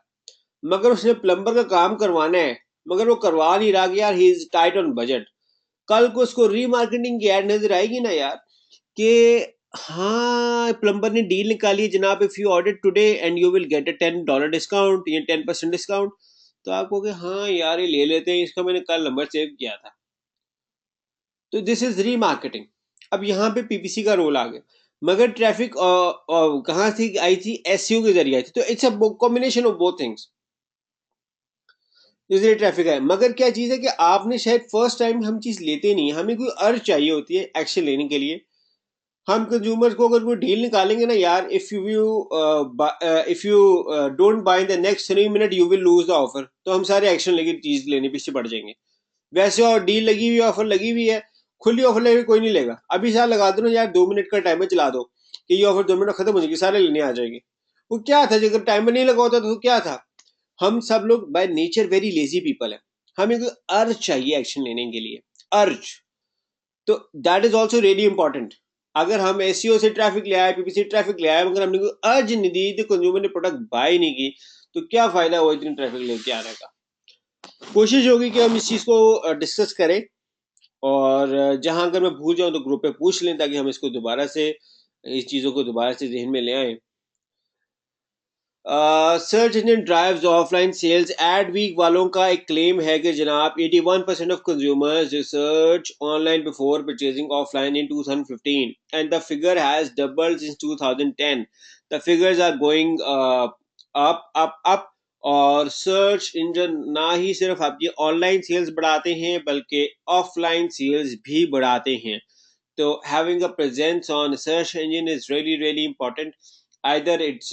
मगर उसने प्लम्बर का काम करवाना है, मगर वो करवा नहीं रहा कि यार he is tight on budget. कल को उसको रीमार्केटिंग की एड नजर आएगी ना यार, कि हाँ प्लम्बर ने डील निकाली है जनाब, if you order today and you will get a $10 discount या 10% डिस्काउंट, तो आप कहोगे हाँ यार ये ले लेते हैं, इसका मैंने कल नंबर सेव किया था। तो दिस इज रीमार्केटिंग। अब यहाँ पे पीपीसी का रोल आ गया, मगर ट्रैफिक कहाँ से आई थी? एसईओ के जरिए आई थी। तो it's a combination of both things, इसलिए ट्रैफिक है। मगर क्या चीज़ है कि आपने शायद फर्स्ट टाइम हम चीज़ लेते नहीं, हमें कोई अर्ज चाहिए होती है एक्शन लेने के लिए। हम कंज्यूमर्स को अगर कोई डील निकालेंगे ना यार, if you don't buy in the next 3 minute you will lose the offer, तो हम सारे एक्शन लेके चीज लेने पीछे पड़ जाएंगे। वैसे और डील लगी हुई, ऑफर लगी हुई है, खुली ऑफर लेके कोई नहीं लेगा। अभी साल लगा दो ना यार, 2 मिनट का टाइमर चला दो कि ये ऑफर 2 मिनट खत्म हो जाएगी, सारे लेने आ जाएंगे। वो क्या था, अगर टाइमर नहीं लगा होता तो क्या था? हम सब लोग by nature very lazy people है, हमें कोई अर्ज चाहिए एक्शन लेने के लिए, अर्ज। तो that is also really important. अगर हम एसईओ से ट्रैफिक ले आए, पीपीसी ट्रैफिक ले आए, मगर हमने कोई अर्ज नहीं दी, तो कंज्यूमर ने प्रोडक्ट बाय नहीं की, तो क्या फायदा हुआ इतनी ट्रैफिक लेके आने का। कोशिश होगी कि हम इस चीज को डिस्कस करें, और जहां अगर मैं भूल जाऊं तो ग्रुप पे पूछ लें, ताकि हम इसको दोबारा से, इस चीजों को दोबारा से जहन में ले आए। Search engine drives offline sales, Adweek वालों का एक क्लेम है कि जनाब 81% of consumers research online before purchasing offline in 2015 and the figure has doubled since 2010। The figures are going up up up. और सर्च इंजन ना ही सिर्फ आपकी ऑनलाइन सेल्स बढ़ाते हैं, बल्कि ऑफलाइन सेल्स भी बढ़ाते हैं। तो having a presence on a search engine is really really important. Either it's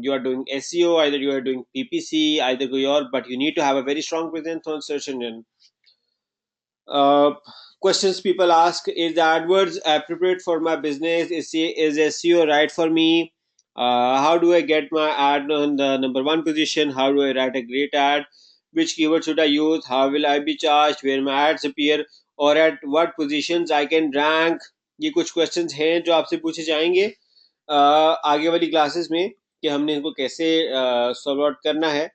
you are doing SEO, either you are doing PPC, either your, but you need to have a very strong presence on search engine. uh, Questions people ask: is the AdWords appropriate for my business? Is SEO right for me? How do I get my ad on the number one position? How do I write a great ad? Which keyword should I use? How will I be charged? Where my ads appear? और at what positions I can rank? ये कुछ questions हैं जो आपसे पूछे जाएंगे आगे वाली क्लासेस में, कि हमने इनको कैसे सॉल्व आउट करना है।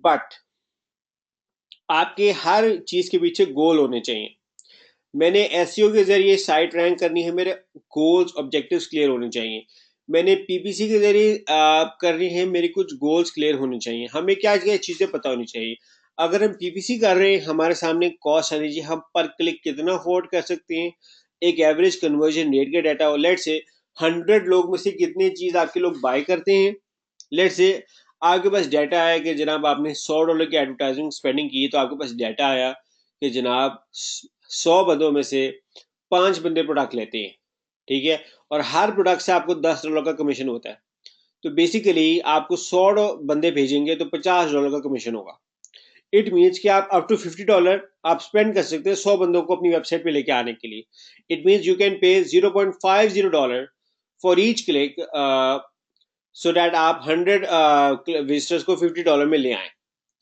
बट आपके हर चीज के पीछे गोल होने चाहिए। मैंने एसईओ के जरिए साइट रैंक करनी है, मेरे गोल्स ऑब्जेक्टिव्स क्लियर होने चाहिए। मैंने पीपीसी के जरिए करनी है, मेरे कुछ गोल्स क्लियर होने चाहिए। हमें क्या क्या चीजें पता होनी चाहिए। अगर हम पीपीसी कर रहे हैं, हमारे सामने कॉस्ट आनी चाहिए, हम पर क्लिक कितना अफोर्ड कर सकते हैं, एक एवरेज कन्वर्जन रेट का डाटा हो। लेट से 100 लोग में से कितनी चीज आपके लोग बाय करते हैं। लेट से आपके पास डाटा आया कि जनाब आपने $100 की एडवर्टाइजिंग स्पेंडिंग की, तो आपके पास डाटा आया कि जनाब 100 बंदों में से 5 बंदे प्रोडक्ट लेते हैं, ठीक है, और हर प्रोडक्ट से आपको $10 का कमीशन होता है। तो बेसिकली आपको 100 बंदे भेजेंगे तो $50 का कमीशन होगा। इट मीन्स कि आप अप टू $50 आप स्पेंड कर सकते हैं 100 बंदों को अपनी वेबसाइट पे लेके आने के लिए। It means you can pay $0.50 for each click, so that आप 100 विजिटर्स को $50 में ले आए,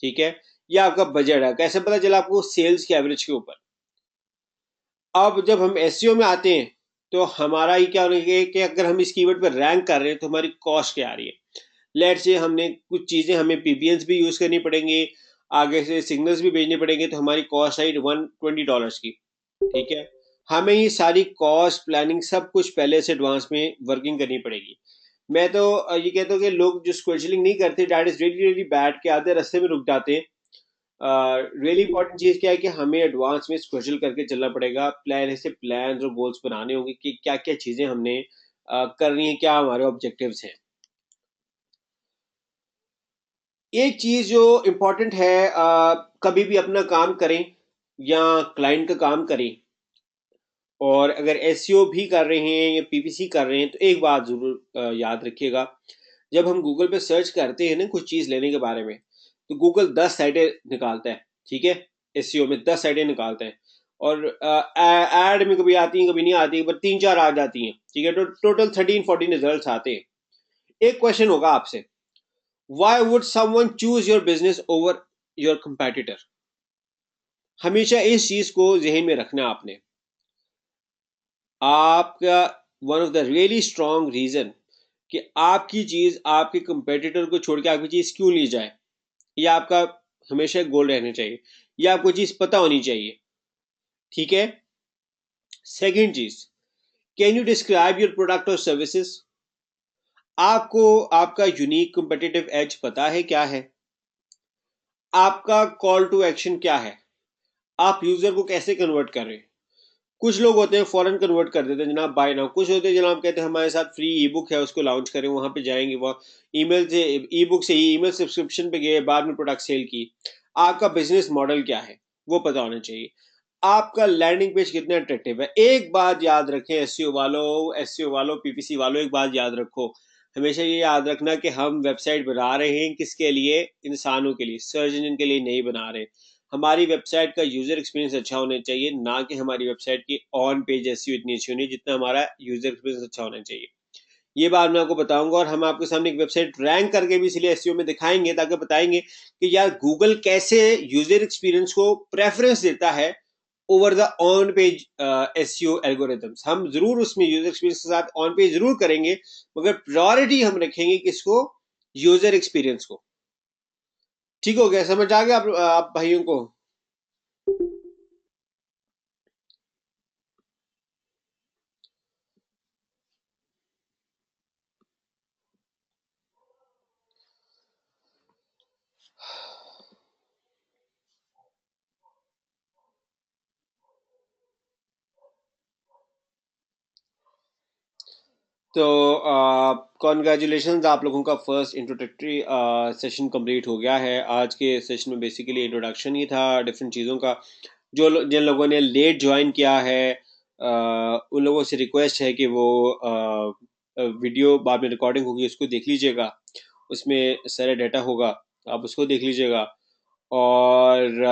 ठीक है। ये आपका बजट है। कैसे पता चला आपको? सेल्स के एवरेज के ऊपर। अब जब हम एसईओ में आते हैं तो हमारा ये क्या होना चाहिए कि अगर हम इस कीवर्ड पर रैंक कर रहे हैं तो हमारी कॉस्ट क्या आ रही है। लेट से हमने कुछ चीजें, हमें पीपीएन्स भी यूज करनी पड़ेंगी, आगे से सिग्नल्स भी भेजने पड़ेंगे, तो हमारी कॉस्ट आई $120 की, ठीक है। हमें ये सारी कॉस्ट प्लानिंग सब कुछ पहले से एडवांस में वर्किंग करनी पड़ेगी। मैं तो ये कहता हूँ कि लोग जो स्केड्यूलिंग नहीं करते, that is really really bad, के आधे रास्ते में रुक जाते हैं। रियली इंपॉर्टेंट चीज क्या है कि हमें एडवांस में स्केड्यूल करके चलना पड़ेगा। प्लान से प्लान और गोल्स बनाने होंगे कि क्या क्या चीजें हमने करनी है, क्या हमारे ऑब्जेक्टिव्स हैं। एक चीज जो इम्पोर्टेंट है, कभी भी अपना काम करें या क्लाइंट का काम करें, और अगर एसईओ भी कर रहे हैं या पीपीसी कर रहे हैं, तो एक बात जरूर याद रखिएगा। जब हम गूगल पे सर्च करते हैं ना कुछ चीज लेने के बारे में, तो गूगल 10 साइटें निकालता है, ठीक है। एसईओ में 10 साइटें निकालता है, और एड में कभी आती हैं कभी नहीं आती, बट 3-4 आ जाती हैं, ठीक है। तो टोटल 13-14 रिजल्ट आते हैं। एक क्वेश्चन होगा आपसे, why would someone choose your business over your competitor? हमेशा इस चीज को जहन में रखना आपने। आपका one of the really strong reason कि आपकी चीज आपके कंपेटिटर को छोड़ के आपकी चीज क्यों ली जाए, ये आपका हमेशा एक गोल रहना चाहिए। ये आपको चीज पता होनी चाहिए, ठीक है। सेकंड चीज, can you describe your product और सर्विसेज? आपको आपका यूनिक कंपेटिटिव एज पता है क्या है? आपका कॉल टू एक्शन क्या है? आप यूजर को कैसे कन्वर्ट कर रहे हैं? कुछ लोग होते हैं फॉरन कन्वर्ट कर देते हैं जनाब, बाय नाउ। कुछ होते हैं जनाब कहते हैं हमारे साथ फ्री ई बुक है, उसको लॉन्च करें, वहां पे जाएंगे, वो ईमेल से, ई बुक से ही ईमेल सब्सक्रिप्शन पे गए, बाद में प्रोडक्ट सेल की। आपका बिजनेस मॉडल क्या है वो पता होना चाहिए। आपका लैंडिंग पेज कितना अट्रैक्टिव है। एक बात याद रखें एसईओ वालों पीपीसी वालों, एक बात याद रखो, हमेशा ये याद रखना कि हम वेबसाइट बना रहे हैं किसके लिए? इंसानों के लिए, सर्च इंजन के लिए नहीं बना रहे। हमारी वेबसाइट का यूजर एक्सपीरियंस अच्छा होना चाहिए, ना कि हमारी वेबसाइट की ऑन पेज एसईओ इतनी अच्छी होनी जितना हमारा यूजर एक्सपीरियंस अच्छा होना चाहिए। ये बात मैं आपको बताऊंगा, और हम आपके सामने एक वेबसाइट रैंक करके भी इसलिए एसईओ में दिखाएंगे, ताकि बताएंगे कि यार गूगल कैसे यूजर एक्सपीरियंस को प्रेफरेंस देता है over the on page SEO algorithms. हम जरूर उसमें यूजर एक्सपीरियंस के साथ ऑन पेज जरूर करेंगे, मगर प्रायोरिटी हम रखेंगे किसको? यूजर एक्सपीरियंस को। ठीक हो गया? समझ आ गया आप भाइयों को? तो कॉन्ग्रेचुलेशन, आप लोगों का फर्स्ट इंट्रोडक्टरी सेशन कंप्लीट हो गया है। आज के सेशन में बेसिकली इंट्रोडक्शन ही था डिफरेंट चीज़ों का। जिन लोगों ने लेट ज्वाइन किया है, उन लोगों से रिक्वेस्ट है कि वो वीडियो बाद में रिकॉर्डिंग होगी उसको देख लीजिएगा, उसमें सारा डाटा होगा, आप उसको देख लीजिएगा। और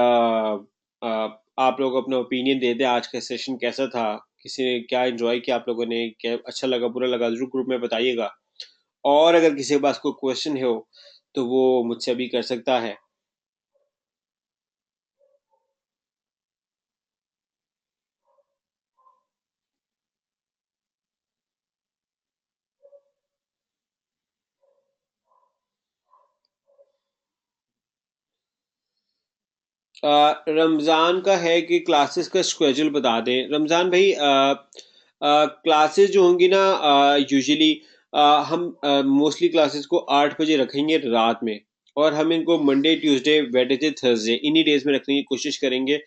आप लोग अपना ओपिनियन दे दें आज का सेशन कैसा था, किसी ने क्या एंजॉय किया, आप लोगों ने क्या अच्छा लगा बुरा लगा, जरूर ग्रुप में बताइएगा। और अगर किसी के पास कोई क्वेश्चन हो तो वो मुझसे भी कर सकता है। रमज़ान का है कि क्लासेस का स्केड्यूल बता दें रमज़ान भाई। क्लासेस जो होंगी ना, यूजुअली हम मोस्टली क्लासेस को 8 बजे रखेंगे रात में, और हम इनको मंडे ट्यूसडे वेडनेसडे थर्सडे इन्हीं डेज में रखने की कोशिश करेंगे।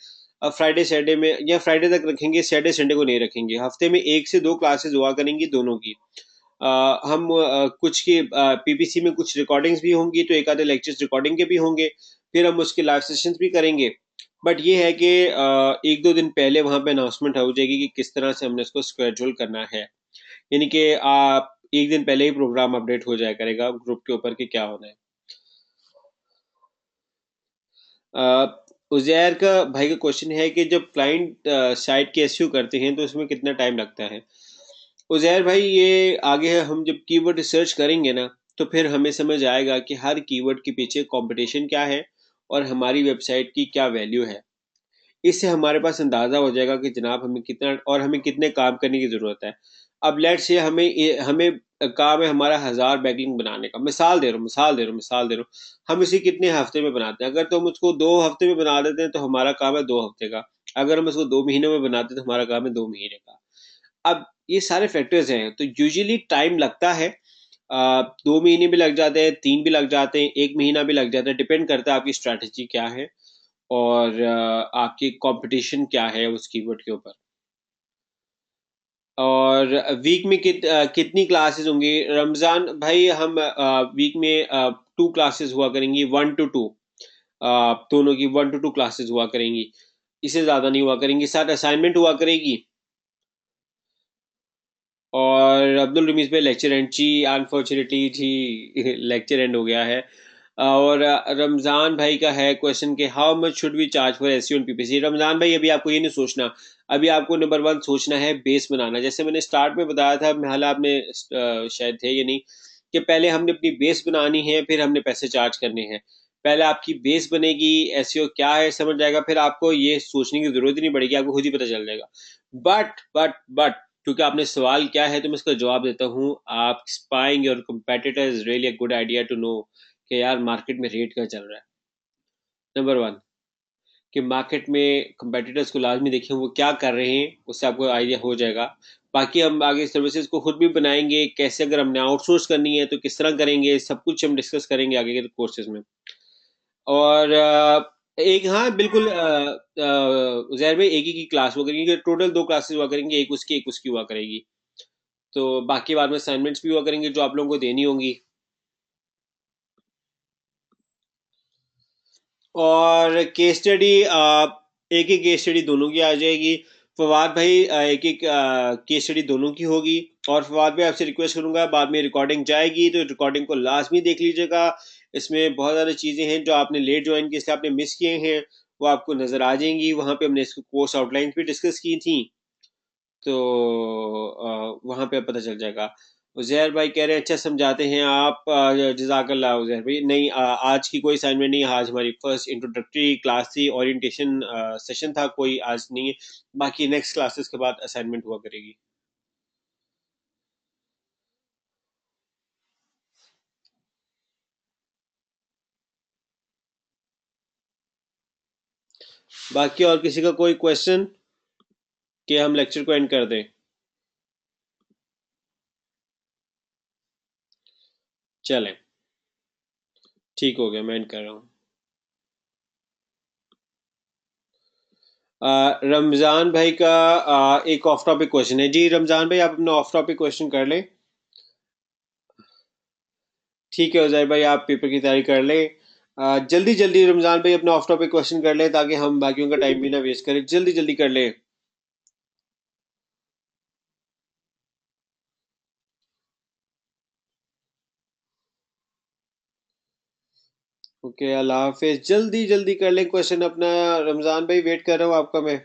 फ्राइडे सैटरडे में या फ्राइडे तक रखेंगे, सैटरडे संडे को नहीं रखेंगे। हफ्ते में 1 से 2 क्लासेस हुआ करेंगी दोनों की। हम कुछ की पीपीसी में कुछ रिकॉर्डिंग्स भी होंगी, तो एक आधे लेक्चर्स रिकॉर्डिंग के भी होंगे, फिर हम उसके लाइव सेशंस भी करेंगे। बट ये है कि एक दो दिन पहले वहां पे अनाउंसमेंट हो जाएगी कि किस तरह से हमने इसको स्केड्यूल करना है। यानी कि आप एक दिन पहले ही प्रोग्राम अपडेट हो जाया करेगा ग्रुप के ऊपर कि क्या होना है। उजैर का भाई का क्वेश्चन है कि जब क्लाइंट साइट के एसईओ करते हैं तो उसमें कितना टाइम लगता है। उजैर भाई, ये आगे हम जब कीवर्ड रिसर्च करेंगे ना, तो फिर हमें समझ आएगा कि हर कीवर्ड के पीछे कंपटीशन क्या है और हमारी वेबसाइट की क्या वैल्यू है। इससे हमारे पास अंदाजा हो जाएगा कि जनाब हमें कितना और हमें कितने काम करने की जरूरत है। अब लेट से हमें हमें काम है हमारा 1000 बैकलिंक बनाने का, मिसाल दे रहा हूँ, हम इसे कितने हफ्ते में बनाते हैं। अगर तो हम उसको 2 हफ्ते में बना देते हैं तो हमारा काम है 2 हफ्ते का। अगर हम उसको 2 महीने में बनाते हैं तो हमारा काम है 2 महीने का। अब ये सारे फैक्टर्स हैं, तो यूजुअली टाइम लगता है। 2 महीने भी लग जाते हैं, 3 भी लग जाते हैं, 1 महीना भी लग जाता है। डिपेंड करता है आपकी स्ट्रैटेजी क्या है और आपकी कंपटीशन क्या है उस कीवर्ड के ऊपर। और वीक में कितनी क्लासेस होंगी रमजान भाई? हम वीक में 2 क्लासेस हुआ करेंगी, 1 to 2। दोनों की 1 to 2 क्लासेस हुआ करेंगी, इससे ज्यादा नहीं हुआ करेंगी। साथ असाइनमेंट हुआ करेगी। और अब्दुल रमीज भाई, लेक्चर एंड जी, अनफॉर्चुनेटली जी लेक्चर एंड हो गया है। और रमजान भाई का है क्वेश्चन कि how much should we charge for SEO and PPC. Ramzan भाई, अभी आपको ये नहीं सोचना। अभी आपको नंबर 1 सोचना है बेस बनाना। जैसे मैंने स्टार्ट में बताया था, हाल आपने शायद थे ये नहीं, कि पहले हमने अपनी बेस बनानी है, फिर हमने पैसे चार्ज करने हैं। पहले आपकी बेस बनेगी, एसईओ क्या है समझ जाएगा, फिर आपको ये सोचने की जरूरत ही नहीं पड़ेगी, आपको खुद ही पता चल जाएगा। बट क्योंकि आपने सवाल क्या है तो मैं इसका जवाब देता हूँ। आप spying your competitor is really a good idea to know कि यार मार्केट में रेट क्या चल रहा है। नंबर 1, कि मार्केट में competitors को लाजमी देखें वो क्या कर रहे हैं, उससे आपको आइडिया हो जाएगा। बाकी हम आगे सर्विसेज को खुद भी बनाएंगे, कैसे अगर हमने आउटसोर्स करनी है तो किस तरह करेंगे, सब कुछ हम डिस्कस करेंगे आगे के कोर्सेज में। और एक, हाँ बिल्कुल उजैर भाई, एक ही की क्लास हुआ करेंगी, टोटल 2 क्लासेस हुआ करेंगी, एक उसकी हुआ करेगी। तो बाकी बाद में असाइनमेंट्स भी हुआ करेंगे जो आप लोगों को देनी होंगी। और केस स्टडी, एक ही केस स्टडी दोनों की आ जाएगी। फवाद भाई, एक एक केस स्टडी दोनों की होगी। और फवाद भाई, आपसे रिक्वेस्ट करूंगा, बाद में रिकॉर्डिंग जाएगी तो रिकॉर्डिंग को लाजमी देख लीजिएगा। इसमें बहुत ज़्यादा चीज़ें हैं जो आपने लेट ज्वाइन की, इसलिए आपने मिस किए हैं, वो आपको नज़र आ जाएंगी। वहाँ पे हमने इसको कोर्स आउटलाइन भी डिस्कस की थी, तो वहाँ पे पता चल जाएगा। उजैर भाई कह रहे हैं अच्छा समझाते हैं आप, जजाकल्ला उजैर भाई। नहीं, आज की कोई असाइनमेंट नहीं है। आज हमारी फर्स्ट इंट्रोडक्टरी क्लास थी, ओरिएंटेशन सेशन था, कोई आज नहीं है। बाकी नेक्स्ट क्लासेस के बाद असाइनमेंट हुआ करेगी। बाकी और किसी का कोई क्वेश्चन कि हम लेक्चर को एंड कर दें? चलें, ठीक हो गया, मैं एंड कर रहा हूँ। रमजान भाई का एक ऑफ टॉपिक क्वेश्चन है। जी रमजान भाई, आप अपना ऑफ टॉपिक क्वेश्चन कर लें। ठीक है उजैर भाई, आप पेपर की तैयारी कर लें। जल्दी जल्दी रमजान भाई अपना ऑफ टॉपिक क्वेश्चन कर लें, ताकि हम बाकियों का टाइम भी ना वेस्ट करें। जल्दी जल्दी कर लें। ओके, अल्लाह हाफिज। जल्दी जल्दी कर लें क्वेश्चन अपना। रमजान भाई, वेट कर रहा हूँ आपका मैं।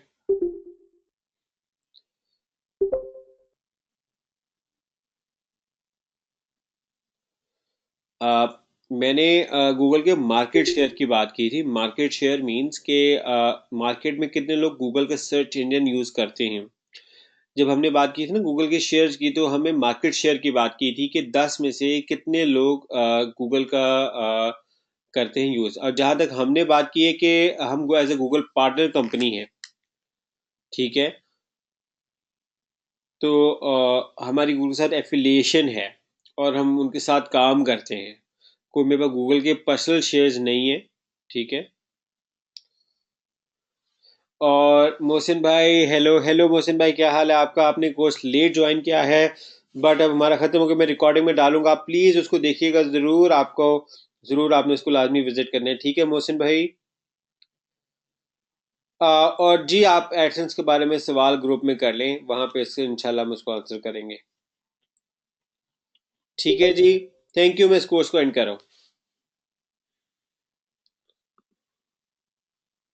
मैंने गूगल के मार्केट शेयर की बात की थी। मार्केट शेयर मींस के मार्केट में कितने लोग गूगल का सर्च इंजन यूज करते हैं। जब हमने बात की थी ना गूगल के शेयर्स की, तो हमें मार्केट शेयर की बात की थी कि 10 में से कितने लोग गूगल का करते हैं यूज। और जहां तक हमने बात की है कि हम as a Google partner company है, ठीक है, तो हमारी गूगल के साथ एफिलिएशन है और हम उनके साथ काम करते हैं। कोई मेरे पास गूगल के पर्सनल शेयर्स नहीं है, ठीक है। और मोहसिन भाई, हेलो हेलो मोहसिन भाई, क्या हाल है आपका? आपने कोर्स लेट ज्वाइन किया है, बट अब हमारा खत्म हो गया, मैं रिकॉर्डिंग में डालूंगा, आप प्लीज उसको देखिएगा जरूर, आपको जरूर आपने उसको लाजमी विजिट करना है, ठीक है मोहसिन भाई। और जी आप एडसेंस के बारे में सवाल ग्रुप में कर लें, वहां पे इससे इंशाल्लाह हम उसको आंसर करेंगे। ठीक है जी। थैंक यू, मैं इस कोर्स को एंड कर रहा हूँ।